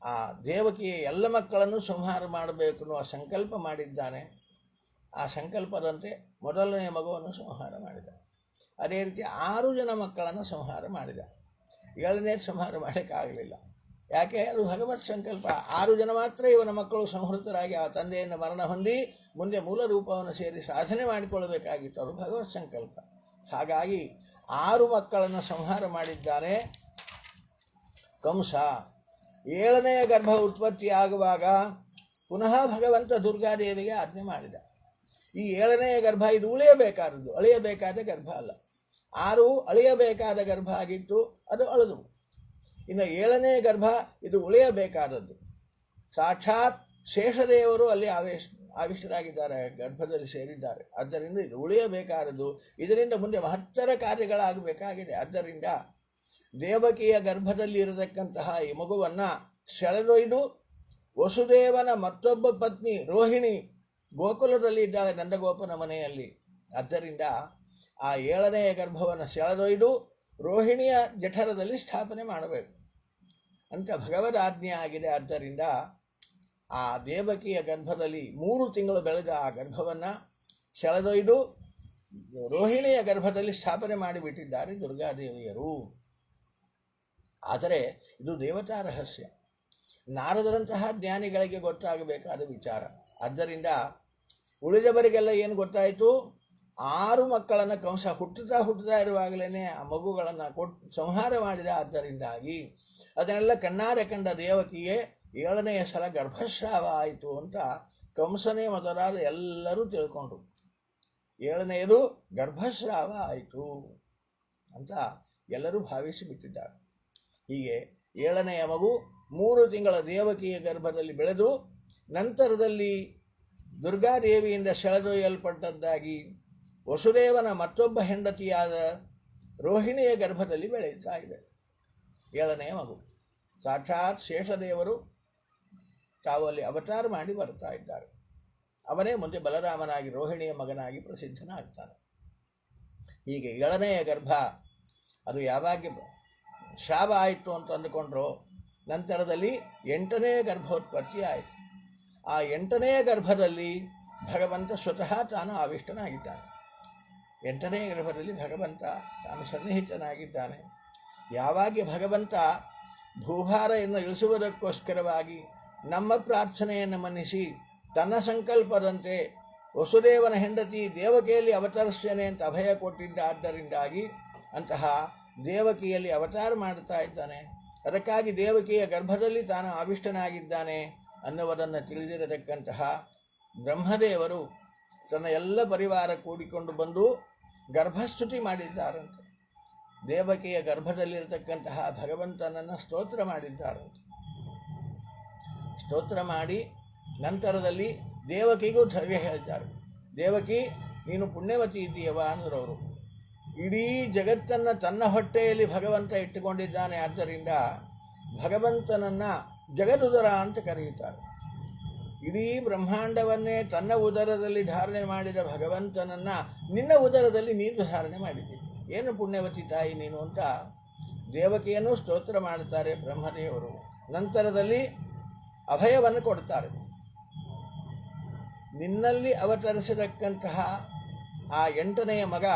ಆ ದೇವಕಿಯ ಎಲ್ಲ ಮಕ್ಕಳನ್ನು ಸಂಹಾರ ಮಾಡಬೇಕು ಅನ್ನುವ ಸಂಕಲ್ಪ ಮಾಡಿದ್ದಾನೆ. ಆ ಸಂಕಲ್ಪದಂತೆ ಮೊದಲನೆಯ ಮಗುವನ್ನು ಸಂಹಾರ ಮಾಡಿದ. ಅದೇ ರೀತಿ 6 ಜನ ಮಕ್ಕಳನ್ನು ಸಂಹಾರ ಮಾಡಿದ. 7ನೇ ಸಂಹಾರ ಮಾಡೋಕ್ಕಾಗಲಿಲ್ಲ. ಯಾಕೆ? ಅದು ಭಗವತ್ ಸಂಕಲ್ಪ. 6 ಜನ ಮಾತ್ರ ಇವನ ಮಕ್ಕಳು ಸಂಹೃತರಾಗಿ ಆ ತಂದೆಯನ್ನು ಮರಣ ಹೊಂದಿ ಮುಂದೆ ಮೂಲ ರೂಪವನ್ನು ಸೇರಿ ಸಾಧನೆ ಮಾಡಿಕೊಳ್ಳಬೇಕಾಗಿತ್ತು. ಅದು ಭಗವತ್ ಸಂಕಲ್ಪ. ಹಾಗಾಗಿ 6 ಮಕ್ಕಳನ್ನು ಸಂಹಾರ ಮಾಡಿದ್ದಾನೆ ಕಂಸ. 7ನೆಯ ಗರ್ಭ ಉತ್ಪತ್ತಿಯಾಗುವಾಗ ಪುನಃ ಭಗವಂತ ದುರ್ಗಾದೇವಿಗೆ ಆಜ್ಞೆ ಮಾಡಿದ. ಈ 7ನೆಯ ಗರ್ಭ ಇದು ಉಳಿಯಬೇಕಾದದ್ದು, ಅಳಿಯಬೇಕಾದ ಗರ್ಭ ಅಲ್ಲ. 6 ಅಳಿಯಬೇಕಾದ ಗರ್ಭ ಆಗಿತ್ತು, ಅದು ಅಳೆದು. ಇನ್ನು 7ನೇ ಗರ್ಭ ಇದು ಉಳಿಯಬೇಕಾದದ್ದು. ಸಾಕ್ಷಾತ್ ಶೇಷದೇವರು ಅಲ್ಲಿ ಆವಿಷ್ಟರಾಗಿದ್ದಾರೆ, ಗರ್ಭದಲ್ಲಿ ಸೇರಿದ್ದಾರೆ. ಆದ್ದರಿಂದ ಇದು ಉಳಿಯಬೇಕಾದದ್ದು. ಇದರಿಂದ ಮುಂದೆ ಮಹತ್ತರ ಕಾರ್ಯಗಳಾಗಬೇಕಾಗಿದೆ. ಆದ್ದರಿಂದ ದೇವಕಿಯ ಗರ್ಭದಲ್ಲಿ ಇರತಕ್ಕಂತಹ ಈ ಮಗುವನ್ನು ಸೆಳೆದೊಯ್ದು ವಸುದೇವನ ಮತ್ತೊಬ್ಬ ಪತ್ನಿ ರೋಹಿಣಿ ಗೋಕುಲದಲ್ಲಿ ಇದ್ದಾಳೆ, ನಂದಗೋಪನ ಮನೆಯಲ್ಲಿ. ಆದ್ದರಿಂದ ಆ 7ನೆಯ ಗರ್ಭವನ್ನು ಸೆಳೆದೊಯ್ದು ರೋಹಿಣಿಯ ಜಠರದಲ್ಲಿ ಸ್ಥಾಪನೆ ಮಾಡಬೇಕು ಅಂತ ಭಗವದ್ ಆಜ್ಞೆ ಆಗಿದೆ. ಆದ್ದರಿಂದ ಆ ದೇವಕಿಯ ಗರ್ಭದಲ್ಲಿ 3 ತಿಂಗಳು ಬೆಳೆದ ಆ ಗರ್ಭವನ್ನು ಸೆಳೆದೊಯ್ದು ರೋಹಿಣಿಯ ಗರ್ಭದಲ್ಲಿ ಸ್ಥಾಪನೆ ಮಾಡಿಬಿಟ್ಟಿದ್ದಾರೆ ದುರ್ಗಾದೇವಿಯರು. ಆದರೆ ಇದು ದೇವತಾ ರಹಸ್ಯ, ನಾರದರಂತಹ ಜ್ಞಾನಿಗಳಿಗೆ ಗೊತ್ತಾಗಬೇಕಾದ ವಿಚಾರ. ಆದ್ದರಿಂದ ಉಳಿದವರಿಗೆಲ್ಲ ಏನು ಗೊತ್ತಾಯಿತು? 6 ಮಕ್ಕಳನ್ನು ಕಂಸ ಹುಟ್ಟುತ್ತಾ ಇರುವಾಗಲೇ ಆ ಮಗುಗಳನ್ನು ಸಂಹಾರ ಮಾಡಿದ. ಆದ್ದರಿಂದಾಗಿ ಅದನ್ನೆಲ್ಲ ಕಣ್ಣಾರೆ ಕಂಡ ದೇವಕಿಗೆ 7ನೆಯ ಸಲ ಗರ್ಭಸ್ರಾವ ಆಯಿತು ಅಂತ ಕಂಸನೇ ಮೊದಲಾದ ಎಲ್ಲರೂ ತಿಳ್ಕೊಂಡ್ರು. 7ನೆಯದು ಗರ್ಭಸ್ರಾವ ಆಯಿತು ಅಂತ ಎಲ್ಲರೂ ಭಾವಿಸಿಬಿಟ್ಟಿದ್ದಾರೆ. ಹೀಗೆ 7ನೆಯ ಮಗು 3 ತಿಂಗಳ ದೇವಕಿಯ ಗರ್ಭದಲ್ಲಿ ಬೆಳೆದು ನಂತರದಲ್ಲಿ ದುರ್ಗಾದೇವಿಯಿಂದ ಸೆಳೆದೊಯ್ಯಲ್ಪಟ್ಟದ್ದಾಗಿ ವಸುದೇವನ ಮತ್ತೊಬ್ಬ ಹೆಂಡತಿಯಾದ ರೋಹಿಣಿಯ ಗರ್ಭದಲ್ಲಿ ಬೆಳೆಯುತ್ತಾ ಇದೆ 7ನೆಯ ಮಗು. ಸಾಕ್ಷಾತ್ ಶೇಷದೇವರು ತಾವು ಅಲ್ಲಿ ಅವತಾರ ಮಾಡಿ ಬರ್ತಾ ಇದ್ದಾರೆ. ಅವನೇ ಮುಂದೆ ಬಲರಾಮನಾಗಿ ರೋಹಿಣಿಯ ಮಗನಾಗಿ ಪ್ರಸಿದ್ಧನಾಗ್ತಾನೆ. ಹೀಗೆ 7ನೆಯ ಗರ್ಭ ಅದು ಯಾವಾಗ ಶ್ರಾವ ಆಯಿತು ಅಂತ ಅಂದುಕೊಂಡ್ರೋ ನಂತರದಲ್ಲಿ 8ನೇ ಗರ್ಭೋತ್ಪತ್ತಿ ಆಯಿತು. ಆ 8ನೇ ಗರ್ಭದಲ್ಲಿ ಭಗವಂತ ಸ್ವತಃ ತಾನು ಆವಿಷ್ಟನಾಗಿದ್ದಾನೆ. 8ನೇ ಗರ್ಭದಲ್ಲಿ ಭಗವಂತ ತಾನು ಸನ್ನಿಹಿತನಾಗಿದ್ದಾನೆ. ಯಾವಾಗ ಭಗವಂತ ಭೂಭಾರವನ್ನು ಇಳಿಸುವುದಕ್ಕೋಸ್ಕರವಾಗಿ ನಮ್ಮ ಪ್ರಾರ್ಥನೆಯನ್ನು ಮನ್ನಿಸಿ ತನ್ನ ಸಂಕಲ್ಪದಂತೆ ವಸುದೇವನ ಹೆಂಡತಿ ದೇವಕಿಯಲ್ಲಿ ಅವತರಿಸ್ತೇನೆ ಅಂತ ಅಭಯ ಕೊಟ್ಟಿದ್ದ. ಆದ್ದರಿಂದಾಗಿ ಅಂತಹ ದೇವಕಿಯಲ್ಲಿ ಅವತಾರ ಮಾಡುತ್ತಾ ಇದ್ದಾನೆ. ಅದಕ್ಕಾಗಿ ದೇವಕಿಯ ಗರ್ಭದಲ್ಲಿ ತಾನು ಆವಿಷ್ಟನಾಗಿದ್ದಾನೆ ಅನ್ನುವುದನ್ನು ತಿಳಿದಿರತಕ್ಕಂತಹ ಬ್ರಹ್ಮದೇವರು ತನ್ನ ಎಲ್ಲ ಪರಿವಾರ ಕೂಡಿಕೊಂಡು ಬಂದು ಗರ್ಭಸ್ತುತಿ ಮಾಡಿದ್ದಾರಂತೆ. ದೇವಕಿಯ ಗರ್ಭದಲ್ಲಿರತಕ್ಕಂತಹ ಭಗವಂತನನ್ನು ಸ್ತೋತ್ರ ಮಾಡಿದ್ದಾರಂತೆ. ಸ್ತೋತ್ರ ಮಾಡಿ ನಂತರದಲ್ಲಿ ದೇವಕಿಗೂ ಧೈರ್ಯ ಹೇಳಿದ್ದಾರೆ. ದೇವಕಿ, ನೀನು ಪುಣ್ಯವತಿ ಇದ್ದೀಯವ ಅಂದ್ರವರು. ಇಡೀ ಜಗತ್ತನ್ನು ತನ್ನ ಹೊಟ್ಟೆಯಲ್ಲಿ ಭಗವಂತ ಇಟ್ಟುಕೊಂಡಿದ್ದಾನೆ. ಆದ್ದರಿಂದ ಭಗವಂತನನ್ನು ಜಗದುದರ ಅಂತ ಕರೆಯುತ್ತಾರೆ. ಇಡೀ ಬ್ರಹ್ಮಾಂಡವನ್ನೇ ತನ್ನ ಉದರದಲ್ಲಿ ಧಾರಣೆ ಮಾಡಿದ ಭಗವಂತನನ್ನು ನಿನ್ನ ಉದರದಲ್ಲಿ ನೀನು ಧಾರಣೆ ಮಾಡಿದ್ದೀರಿ. ಏನು ಪುಣ್ಯವತಿ ತಾಯಿ ನೀನು ಅಂತ ದೇವಕಿಯನ್ನು ಸ್ತೋತ್ರ ಮಾಡುತ್ತಾರೆ ಬ್ರಹ್ಮದೇವರು. ನಂತರದಲ್ಲಿ ಅಭಯವನ್ನು ಕೊಡ್ತಾರೆ. ನಿನ್ನಲ್ಲಿ ಅವತರಿಸತಕ್ಕಂತಹ ಆ 8ನೆಯ ಮಗ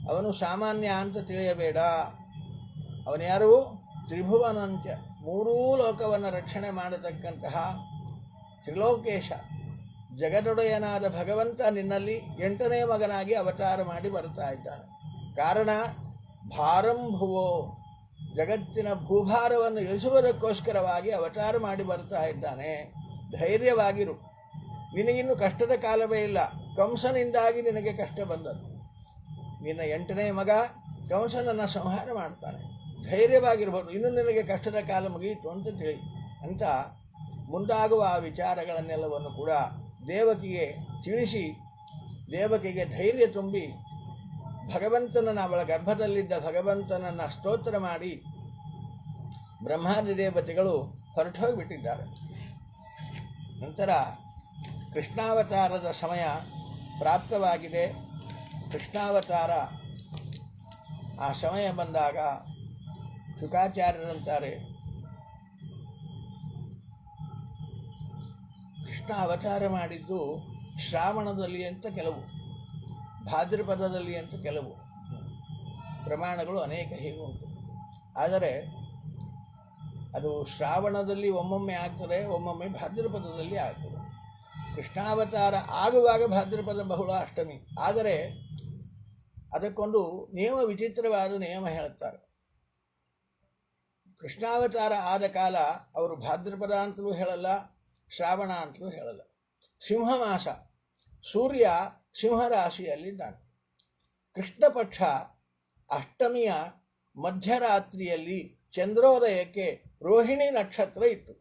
ಅವನು ಸಾಮಾನ್ಯ ಅಂತ ತಿಳಿಯಬೇಡ. ಅವನ್ಯಾರು? ತ್ರಿಭುವನಂಚ, 3 ಲೋಕವನ್ನು ರಕ್ಷಣೆ ಮಾಡತಕ್ಕಂತಹ ತ್ರಿಲೋಕೇಶ ಜಗದೊಡೆಯನಾದ ಭಗವಂತ ನಿನ್ನಲ್ಲಿ 8ನೇ ಮಗನಾಗಿ ಅವತಾರ ಮಾಡಿ ಬರ್ತಾ ಇದ್ದಾನೆ. ಕಾರಣ ಭಾರಂಭುವೋ, ಜಗತ್ತಿನ ಭೂಭಾರವನ್ನು ಇಳಿಸುವುದಕ್ಕೋಸ್ಕರವಾಗಿ ಅವತಾರ ಮಾಡಿ ಬರ್ತಾ ಇದ್ದಾನೆ. ಧೈರ್ಯವಾಗಿರು, ನಿನಗಿನ್ನು ಕಷ್ಟದ ಕಾಲವೇ ಇಲ್ಲ. ಕಂಸನಿಂದಾಗಿ ನಿನಗೆ ಕಷ್ಟ ಬಂದದ್ದು. ನಿನ್ನ 8ನೇ ಮಗ ಕಂಸನನ್ನು ಸಂಹಾರ ಮಾಡ್ತಾನೆ. ಧೈರ್ಯವಾಗಿರ್ಬೋದು, ಇನ್ನು ನಿನಗೆ ಕಷ್ಟದ ಕಾಲ ಮುಗಿಯಿತು ಅಂತ ತಿಳಿ ಅಂತ ಮುಂದಾಗುವ ಆ ವಿಚಾರಗಳನ್ನೆಲ್ಲವನ್ನು ಕೂಡ ದೇವಕಿಗೆ ತಿಳಿಸಿ ದೇವಕಿಗೆ ಧೈರ್ಯ ತುಂಬಿ ಭಗವಂತನನ್ನು, ಅವಳ ಗರ್ಭದಲ್ಲಿದ್ದ ಭಗವಂತನನ್ನು ಸ್ತೋತ್ರ ಮಾಡಿ ಬ್ರಹ್ಮಾದಿ ದೇವತೆಗಳು ಹೊರಟೋಗಿಬಿಟ್ಟಿದ್ದಾರೆ. ನಂತರ ಕೃಷ್ಣಾವತಾರದ ಸಮಯ ಪ್ರಾಪ್ತವಾಗಿದೆ. ಕೃಷ್ಣಾವತಾರ ಆ ಸಮಯ ಬಂದಾಗ ಶುಕಾಚಾರ್ಯರಂತಾರೆ, ಕೃಷ್ಣ ಅವತಾರ ಮಾಡಿದ್ದು ಶ್ರಾವಣದಲ್ಲಿ ಅಂತ ಕೆಲವು, ಭಾದ್ರಪದದಲ್ಲಿ ಅಂತ ಕೆಲವು ಪ್ರಮಾಣಗಳು ಅನೇಕ ಹೀಗೆ ಉಂಟು. ಆದರೆ ಅದು ಶ್ರಾವಣದಲ್ಲಿ ಒಮ್ಮೊಮ್ಮೆ ಆಗ್ತದೆ, ಒಮ್ಮೊಮ್ಮೆ ಭಾದ್ರಪದದಲ್ಲಿ ಆಗ್ತದೆ. ಕೃಷ್ಣಾವತಾರ ಆಗುವಾಗ ಭಾದ್ರಪದ ಬಹುಳ ಅಷ್ಟಮಿ. ಆದರೆ ಅದಕ್ಕೊಂದು ನಿಯಮ, ವಿಚಿತ್ರವಾದ ನಿಯಮ ಹೇಳುತ್ತಾರೆ. ಕೃಷ್ಣಾವತಾರ ಆದ ಕಾಲ ಅವರು ಭಾದ್ರಪದ ಅಂತಲೂ ಹೇಳಲ್ಲ, ಶ್ರಾವಣ ಅಂತಲೂ ಹೇಳಲ್ಲ. ಸಿಂಹಮಾಸ, ಸೂರ್ಯ ಸಿಂಹರಾಶಿಯಲ್ಲಿದ್ದಾನೆ. ಕೃಷ್ಣ ಪಕ್ಷ ಅಷ್ಟಮಿಯ ಮಧ್ಯರಾತ್ರಿಯಲ್ಲಿ ಚಂದ್ರೋದಯಕ್ಕೆ ರೋಹಿಣಿ ನಕ್ಷತ್ರ ಇತ್ತು.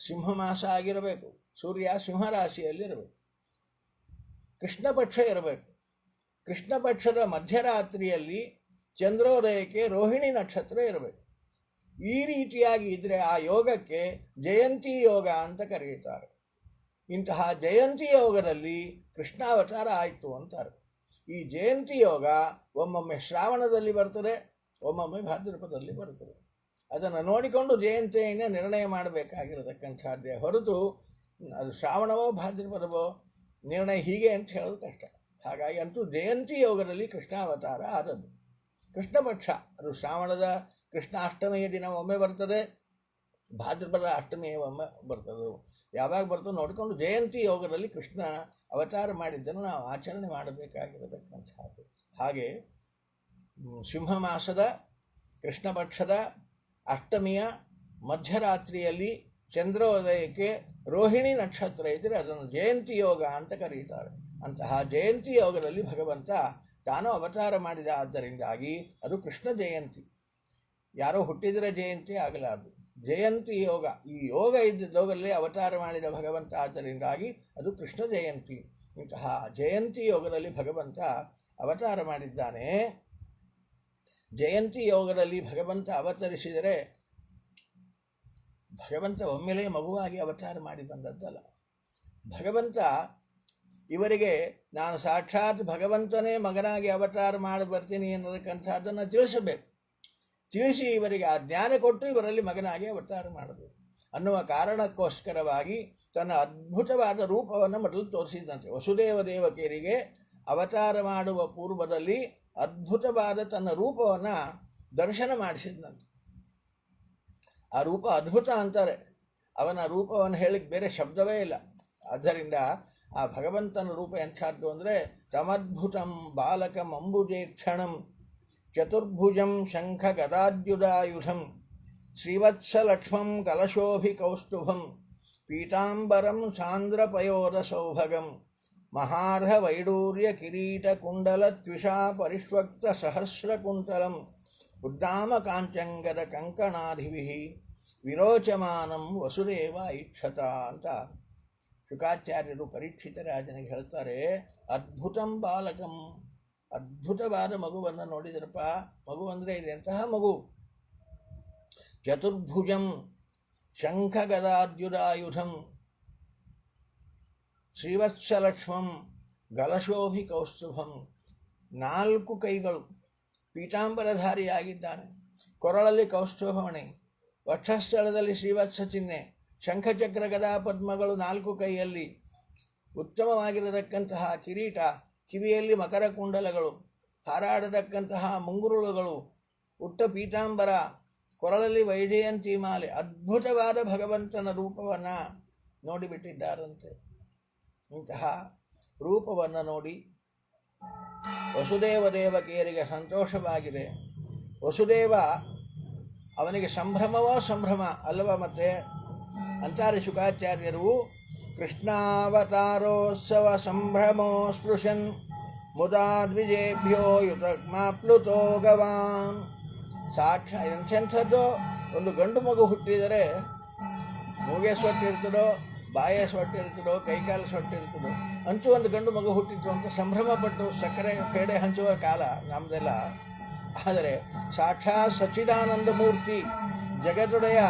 ಸಿಂಹಮಾಸ ಆಗಿರಬೇಕು, ಸೂರ್ಯ ಸಿಂಹರಾಶಿಯಲ್ಲಿರಬೇಕು, ಕೃಷ್ಣ ಪಕ್ಷ ಇರಬೇಕು. ಕೃಷ್ಣ ಪಕ್ಷದ ಮಧ್ಯರಾತ್ರಿಯಲ್ಲಿ ಚಂದ್ರೋದಯಕ್ಕೆ ರೋಹಿಣಿ ನಕ್ಷತ್ರ ಇರಬೇಕು. ಈ ರೀತಿಯಾಗಿ ಇದ್ದರೆ ಆ ಯೋಗಕ್ಕೆ ಜಯಂತಿ ಯೋಗ ಅಂತ ಕರೆಯುತ್ತಾರೆ. ಇಂತಹ ಜಯಂತಿ ಯೋಗದಲ್ಲಿ ಕೃಷ್ಣಾವತಾರ ಆಯಿತು ಅಂತಾರೆ. ಈ ಜಯಂತಿ ಯೋಗ ಒಮ್ಮೊಮ್ಮೆ ಶ್ರಾವಣದಲ್ಲಿ ಬರ್ತದೆ, ಒಮ್ಮೊಮ್ಮೆ ಭಾದ್ರಪದದಲ್ಲಿ ಬರ್ತದೆ. ಅದನ್ನು ನೋಡಿಕೊಂಡು ಜಯಂತಿಯನ್ನು ನಿರ್ಣಯ ಮಾಡಬೇಕಾಗಿರತಕ್ಕಂಥದ್ದೇ ಹೊರತು ಅದು ಶ್ರಾವಣವೋ ಭಾದ್ರಪದವೋ ನಿರ್ಣಯ ಹೀಗೆ ಅಂತ ಹೇಳೋದು ಕಷ್ಟ. ಹಾಗಾಗಿ ಅಂತೂ ಜಯಂತಿ ಯೋಗದಲ್ಲಿ ಕೃಷ್ಣಾವತಾರ ಆದದ್ದು. ಕೃಷ್ಣ ಪಕ್ಷ ಅದು ಶ್ರಾವಣದ ಕೃಷ್ಣ ಅಷ್ಟಮಿಯ ದಿನ ಒಮ್ಮೆ ಬರ್ತದೆ, ಭಾದ್ರಪದ ಅಷ್ಟಮಿಯ ಒಮ್ಮೆ ಬರ್ತದೆ. ಯಾವಾಗ ಬರ್ತದೆ ನೋಡಿಕೊಂಡು ಜಯಂತಿ ಯೋಗದಲ್ಲಿ ಕೃಷ್ಣ ಅವತಾರ ಮಾಡಿದ್ದನ್ನು ನಾವು ಆಚರಣೆ ಮಾಡಬೇಕಾಗಿರತಕ್ಕಂಥದ್ದು. ಹಾಗೆ ಸಿಂಹಮಾಸದ ಕೃಷ್ಣ ಪಕ್ಷದ ಅಷ್ಟಮಿಯ ಮಧ್ಯರಾತ್ರಿಯಲ್ಲಿ ಚಂದ್ರೋದಯಕ್ಕೆ ರೋಹಿಣಿ ನಕ್ಷತ್ರ ಇದ್ದರೆ ಅದನ್ನು ಜಯಂತಿ ಯೋಗ ಅಂತ ಕರೆಯುತ್ತಾರೆ. ಅಂತಹ ಜಯಂತಿ ಯೋಗದಲ್ಲಿ ಭಗವಂತ ತಾನು ಅವತಾರ ಮಾಡಿದ. ಆದ್ದರಿಂದಾಗಿ ಅದು ಕೃಷ್ಣ ಜಯಂತಿ. ಯಾರೋ ಹುಟ್ಟಿದರೆ ಜಯಂತಿ ಆಗಲಾರದು. ಜಯಂತಿ ಯೋಗ, ಈ ಯೋಗ ಇದ್ದಲ್ಲೋಗಲ್ಲೇ ಅವತಾರ ಮಾಡಿದ ಭಗವಂತ. ಆದ್ದರಿಂದಾಗಿ ಅದು ಕೃಷ್ಣ ಜಯಂತಿ. ಇಂತಹ ಜಯಂತಿ ಯೋಗದಲ್ಲಿ ಭಗವಂತ ಅವತಾರ ಮಾಡಿದ್ದಾನೆ. ಜಯಂತಿ ಯೋಗದಲ್ಲಿ ಭಗವಂತ ಅವತರಿಸಿದರೆ ಭಗವಂತ ಒಮ್ಮೆಲೇ ಮಗುವಾಗಿ ಅವತಾರ ಮಾಡಿ ಬಂದದ್ದಲ್ಲ. ಭಗವಂತ ಇವರಿಗೆ ನಾನು ಸಾಕ್ಷಾತ್ ಭಗವಂತನೇ ಮಗನಾಗಿ ಅವತಾರ ಮಾಡಿ ಬರ್ತೀನಿ ಅನ್ನೋದಕ್ಕಂಥದ್ದನ್ನು ತಿಳಿಸಬೇಕು. ತಿಳಿಸಿ ಇವರಿಗೆ ಆ ಜ್ಞಾನ ಕೊಟ್ಟು ಇವರಲ್ಲಿ ಮಗನಾಗಿ ಅವತಾರ ಮಾಡಬೇಕು ಅನ್ನುವ ಕಾರಣಕ್ಕೋಸ್ಕರವಾಗಿ ತನ್ನ ಅದ್ಭುತವಾದ ರೂಪವನ್ನು ಮೊದಲು ತೋರಿಸಿದಂತೆ. ವಸುದೇವ ದೇವಕಿಯರಿಗೆ ಅವತಾರ ಮಾಡುವ ಪೂರ್ವದಲ್ಲಿ ಅದ್ಭುತವಾದ ತನ್ನ ರೂಪವನ್ನು ದರ್ಶನ ಮಾಡಿಸಿದಂತೆ. ಆ ರೂಪ ಅದ್ಭುತ ಅಂತಾರೆ. ಅವನ ರೂಪವನ್ನು ಹೇಳಿಕ್ಕೆ ಬೇರೆ ಶಬ್ದವೇ ಇಲ್ಲ. ಆದ್ದರಿಂದ ಆ ಭಗವಂತನ ರೂಪ ಎಂಥದ್ದು ಅಂದರೆ ತಮದ್ಭುತಂ ಬಾಲಕಂ ಅಂಬುಜೇಕ್ಷಣಂ ಚತುರ್ಭುಜಂ ಶಂಖ ಗದಾದ್ಯುಧಾಯುಧಂ ಶ್ರೀವತ್ಸಲಕ್ಷ್ಮಂ ಕಲಶೋಭಿಕೌಸ್ತುಭಂ ಪೀತಾಂಬರಂ ಸಾಂದ್ರಪಯೋಧ ಸೌಭಗಂ ಮಹಾರ್ಹ ವೈಡೂರ್ಯ ಕಿರೀಟ ಕುಂಡಲ ತ್ವಿಷಾ ಪರಿಷ್ವಕ್ತ ಸಹಸ್ರಕುಂತಲಂ ಉದ್ದಾಮ ಕಾಂಚಂಗದ ಕಂಕಣಾಧಿವಿಃ ವಿರೋಚಮಾನಂ ವಸುದೇವ ಐಕ್ಷತ ಅಂತ ಶುಕಾಚಾರ್ಯರು ಪರೀಕ್ಷಿತ ರಾಜನಿಗೆ ಹೇಳ್ತಾರೆ. ಅದ್ಭುತಂ ಬಾಲಕಂ, ಅದ್ಭುತವಾದ ಮಗುವನ್ನು ನೋಡಿದ್ರಪ್ಪ. ಮಗು ಅಂದರೆ ಇದೆಂತಹ ಮಗು? ಚತುರ್ಭುಜಂ ಶಂಖಗದಾದ್ಯುಧಾಯುಧಂ ಶ್ರೀವತ್ಸಲಕ್ಷ್ಮಂ ಗಲಶೋಭಿ ಕೌಸ್ತುಭಂ. 4 ಕೈಗಳು, ಪೀತಾಂಬರಧಾರಿಯಾಗಿದ್ದಾನೆ, ಕೊರಳಲ್ಲಿ ಕೌಸ್ತುಭಮಣಿ, ವಕ್ಷಸ್ಥಳದಲ್ಲಿ ಶ್ರೀವತ್ಸ ಚಿಹ್ನೆ, ಶಂಖಚಕ್ರ ಗದಾ ಪದ್ಮಗಳು 4 ಕೈಯಲ್ಲಿ, ಉತ್ತಮವಾಗಿರತಕ್ಕಂತಹ ಕಿರೀಟ, ಕಿವಿಯಲ್ಲಿ ಮಕರ ಕುಂಡಲಗಳು, ಹಾರಾಡತಕ್ಕಂತಹ ಮುಂಗುರುಳುಗಳು, ಉಟ್ಟ ಪೀತಾಂಬರ, ಕೊರಳಲ್ಲಿ ವೈಜಯಂತಿ ಮಾಲೆ. ಅದ್ಭುತವಾದ ಭಗವಂತನ ರೂಪವನ್ನು ನೋಡಿಬಿಟ್ಟಿದ್ದಾರಂತೆ. ಇಂತಹ ರೂಪವನ್ನು ನೋಡಿ ವಸುದೇವ ದೇವಕಿಯರಿಗೆ ಸಂತೋಷವಾಗಿದೆ. ವಸುದೇವ ಅವನಿಗೆ ಸಂಭ್ರಮವೋ ಸಂಭ್ರಮ ಅಲ್ಲವ. ಮತ್ತೆ ಅಂತಾರೆ ಶುಕಾಚಾರ್ಯರು, ಕೃಷ್ಣಾವತಾರೋತ್ಸವ ಸಂಭ್ರಮೋ ಸ್ಪೃಶನ್ ಮುದಾ ದ್ವಿಜೇಭ್ಯೋ ಯುತಮಾಪ್ಲುತೋ ಗವಾನ್. ಎಂಥೆಂಥದ್ದು ಒಂದು ಗಂಡು ಮಗು ಹುಟ್ಟಿದರೆ ಮೂಗೆ ಸೊಟ್ಟಿರ್ತದೋ, ಬಾಯ ಸೊಟ್ಟಿರ್ತದೋ, ಕೈಕಾಲು ಸೊಟ್ಟಿರ್ತದೋ, ಅಂತೂ ಒಂದು ಗಂಡು ಮಗು ಹುಟ್ಟಿತ್ತು ಅಂತ ಸಂಭ್ರಮಪಟ್ಟು ಸಕ್ಕರೆ ಪೇಡೆ ಹಂಚುವ ಕಾಲ ನಮ್ಮದೆಲ್ಲ. ಆದರೆ ಸಾಕ್ಷಾತ್ ಸಚ್ಚಿದಾನಂದ ಮೂರ್ತಿ ಜಗದೊಡೆಯ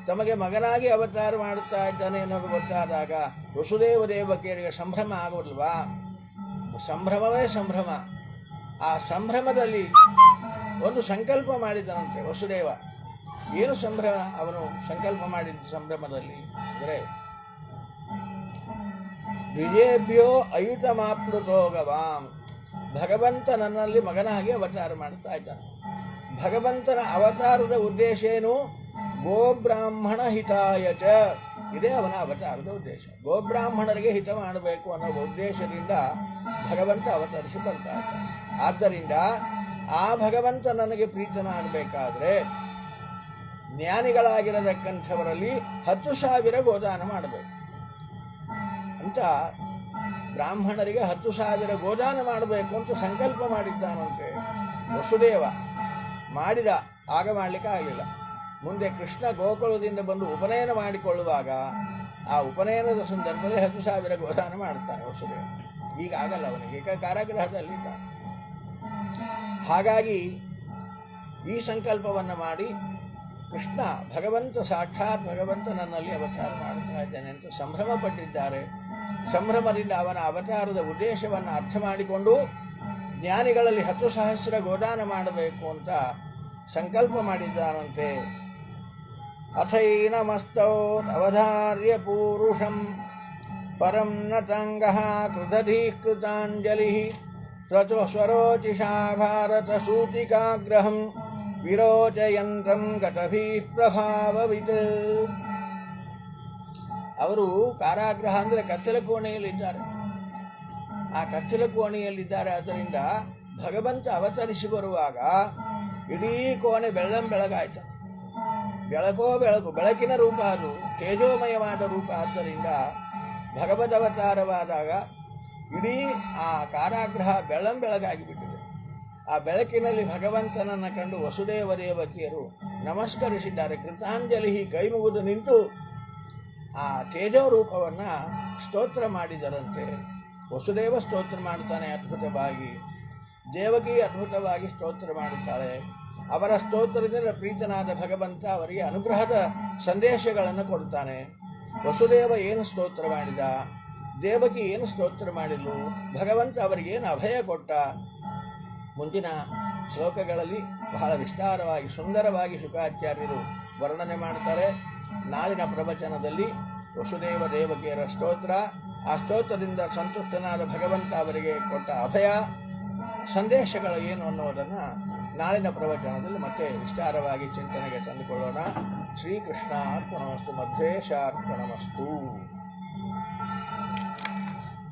ತಮಗೆ ಮಗನಾಗಿ ಅವತಾರ ಮಾಡುತ್ತಾ ಇದ್ದಾನೆ ಅನ್ನೋದು ಗೊತ್ತಾದಾಗ ವಸುದೇವ ದೇವಕಿಯರಿಗೆ ಸಂಭ್ರಮ ಆಗೋಲ್ವಾ? ಸಂಭ್ರಮವೇ ಸಂಭ್ರಮ. ಆ ಸಂಭ್ರಮದಲ್ಲಿ ಒಂದು ಸಂಕಲ್ಪ ಮಾಡಿದನಂತೆ ವಸುದೇವ. ಏನು ಸಂಭ್ರಮ ಅವನು ಸಂಕಲ್ಪ ಮಾಡಿದ್ದ ಸಂಭ್ರಮದಲ್ಲಿ ಅಂದರೆ ದ್ವಿಜೇಭ್ಯೋ ಅಯುತಮಾಪ್ಲುತೋ ಗವಾಂ. ಭಗವಂತ ನನ್ನಲ್ಲಿ ಮಗನಾಗಿ ಅವತಾರ ಮಾಡ್ತಾ ಇದ್ದಾನೆ. ಭಗವಂತನ ಅವತಾರದ ಉದ್ದೇಶ ಏನು? ಗೋಬ್ರಾಹ್ಮಣ ಹಿತಾಯ ಚ. ಇದೇ ಅವನ ಅವತಾರದ ಉದ್ದೇಶ. ಗೋಬ್ರಾಹ್ಮಣರಿಗೆ ಹಿತ ಮಾಡಬೇಕು ಅನ್ನೋ ಉದ್ದೇಶದಿಂದ ಭಗವಂತ ಅವತರಿಸಿ ಬರ್ತಾ ಇದ್ದಾನೆ. ಆದ್ದರಿಂದ ಆ ಭಗವಂತ ನನಗೆ ಪ್ರೀತನಾಗಬೇಕಾದ್ರೆ ಜ್ಞಾನಿಗಳಾಗಿರತಕ್ಕಂಥವರಲ್ಲಿ 10,000 ಗೋದಾನ ಮಾಡಬೇಕು ಅಂತ, ಬ್ರಾಹ್ಮಣರಿಗೆ 10,000 ಗೋದಾನ ಮಾಡಬೇಕು ಅಂತ ಸಂಕಲ್ಪ ಮಾಡಿದ್ದಾನಂತೆ ವಸುದೇವ. ಮಾಡಿದ, ಆಗ ಮಾಡಲಿಕ್ಕೆ ಆಗಲಿಲ್ಲ. ಮುಂದೆ ಕೃಷ್ಣ ಗೋಕುಲದಿಂದ ಬಂದು ಉಪನಯನ ಮಾಡಿಕೊಳ್ಳುವಾಗ ಆ ಉಪನಯನದ ಸಂದರ್ಭದಲ್ಲಿ 10,000 ಗೋದಾನ ಮಾಡ್ತಾನೆ ವಸುದೇವ. ಈಗ ಆಗಲ್ಲ ಅವನಿಗೆ, ಈಗ ಕಾರಾಗೃಹದಲ್ಲಿದ್ದ. ಹಾಗಾಗಿ ಈ ಸಂಕಲ್ಪವನ್ನು ಮಾಡಿ ಕೃಷ್ಣ ಭಗವಂತ, ಸಾಕ್ಷಾತ್ ಭಗವಂತ ನನ್ನಲ್ಲಿ ಅವತಾರ ಮಾಡ್ತಾ ಇದ್ದಾನೆ ಅಂತ ಸಂಭ್ರಮ ಪಟ್ಟಿದ್ದಾರೆ. ಸಂಭ್ರಮದಿಂದ ಅವನ ಅವತಾರದ ಉದ್ದೇಶವನ್ನು ಅರ್ಥ ಮಾಡಿಕೊಂಡು ಜ್ಞಾನಿಗಳಲ್ಲಿ 10,000 ಗೋದಾನ ಮಾಡಬೇಕು ಅಂತ ಸಂಕಲ್ಪ ಮಾಡಿದ್ದಾನಂತೆ. ಅಥೈನಮಸ್ತೌತ್ ಅವಧಾರ್ಯ ಪೂರುಷಂ ಪರಂ ನತಂಗಃ ಕೃತಧೀಕೃತಾಂಜಲಿ ಸ್ವರೋಚಿಷಾ ಭಾರತ ಸೂಚಿಕಾಗ್ರಹಂ ವಿರೋಚಯಂತಂ ಗತಭೀಃ ಪ್ರಭಾವವಿತ್. ಅವರು ಕಾರಾಗೃಹ ಅಂದರೆ ಕತ್ತಲ ಕೋಣೆಯಲ್ಲಿದ್ದಾರೆ. ಆ ಕತ್ತಲ ಕೋಣೆಯಲ್ಲಿದ್ದಾರೆ. ಆದ್ದರಿಂದ ಭಗವಂತ ಅವತರಿಸಿ ಬರುವಾಗ ಇಡೀ ಕೋಣೆ ಬೆಳಗಾಯಿತು. ಬೆಳಕೋ ಬೆಳಕು, ಬೆಳಕಿನ ರೂಪ, ಅದು ತೇಜೋಮಯವಾದ ರೂಪ. ಆದ್ದರಿಂದ ಭಗವದ್ ಅವತಾರವಾದಾಗ ಇಡೀ ಆ ಕಾರಾಗೃಹ ಬೆಳಗಾಗಿಬಿಟ್ಟಿದೆ. ಆ ಬೆಳಕಿನಲ್ಲಿ ಭಗವಂತನನ್ನು ಕಂಡು ವಸುದೇವ ದೇವಕಿಯರು ನಮಸ್ಕರಿಸಿದ್ದಾರೆ. ಕೃತಾಂಜಲಿ, ಕೈ ಮುಗಿದು ನಿಂತು ಆ ತೇಜೋ ರೂಪವನ್ನು ಸ್ತೋತ್ರ ಮಾಡಿದರಂತೆ. ವಸುದೇವ ಸ್ತೋತ್ರ ಮಾಡ್ತಾನೆ ಅದ್ಭುತವಾಗಿ, ದೇವಕಿ ಅದ್ಭುತವಾಗಿ ಸ್ತೋತ್ರ ಮಾಡುತ್ತಾಳೆ. ಅವರ ಸ್ತೋತ್ರದಿಂದ ಪ್ರೀತನಾದ ಭಗವಂತ ಅವರಿಗೆ ಅನುಗ್ರಹದ ಸಂದೇಶಗಳನ್ನು ಕೊಡ್ತಾನೆ. ವಸುದೇವ ಏನು ಸ್ತೋತ್ರ ಮಾಡಿದ, ದೇವಕಿ ಏನು ಸ್ತೋತ್ರ ಮಾಡಿದ್ಲು, ಭಗವಂತ ಅವರಿಗೇನು ಅಭಯ ಕೊಟ್ಟ, ಮುಂದಿನ ಶ್ಲೋಕಗಳಲ್ಲಿ ಬಹಳ ವಿಸ್ತಾರವಾಗಿ ಸುಂದರವಾಗಿ ಶುಕಾಚಾರ್ಯರು ವರ್ಣನೆ ಮಾಡ್ತಾರೆ. ನಾಳಿನ ಪ್ರವಚನದಲ್ಲಿ ವಸುದೇವ ದೇವಕಿಯರ ಸ್ತೋತ್ರ, ಆ ಸ್ತೋತ್ರದಿಂದ ಸಂತುಷ್ಟನಾದ ಭಗವಂತ ಅವರಿಗೆ ಕೊಟ್ಟ ಅಭಯ ಸಂದೇಶಗಳು ಏನು ಅನ್ನೋದನ್ನು ನಾಳಿನ ಪ್ರವಚನದಲ್ಲಿ ಮತ್ತೆ ವಿಸ್ತಾರವಾಗಿ ಚಿಂತನೆಗೆ ತಂದುಕೊಳ್ಳೋಣ. ಶ್ರೀಕೃಷ್ಣಾರ್ಪಣಮಸ್ತು, ಮಧ್ವೇಶಾರ್ಪಣಮಸ್ತು.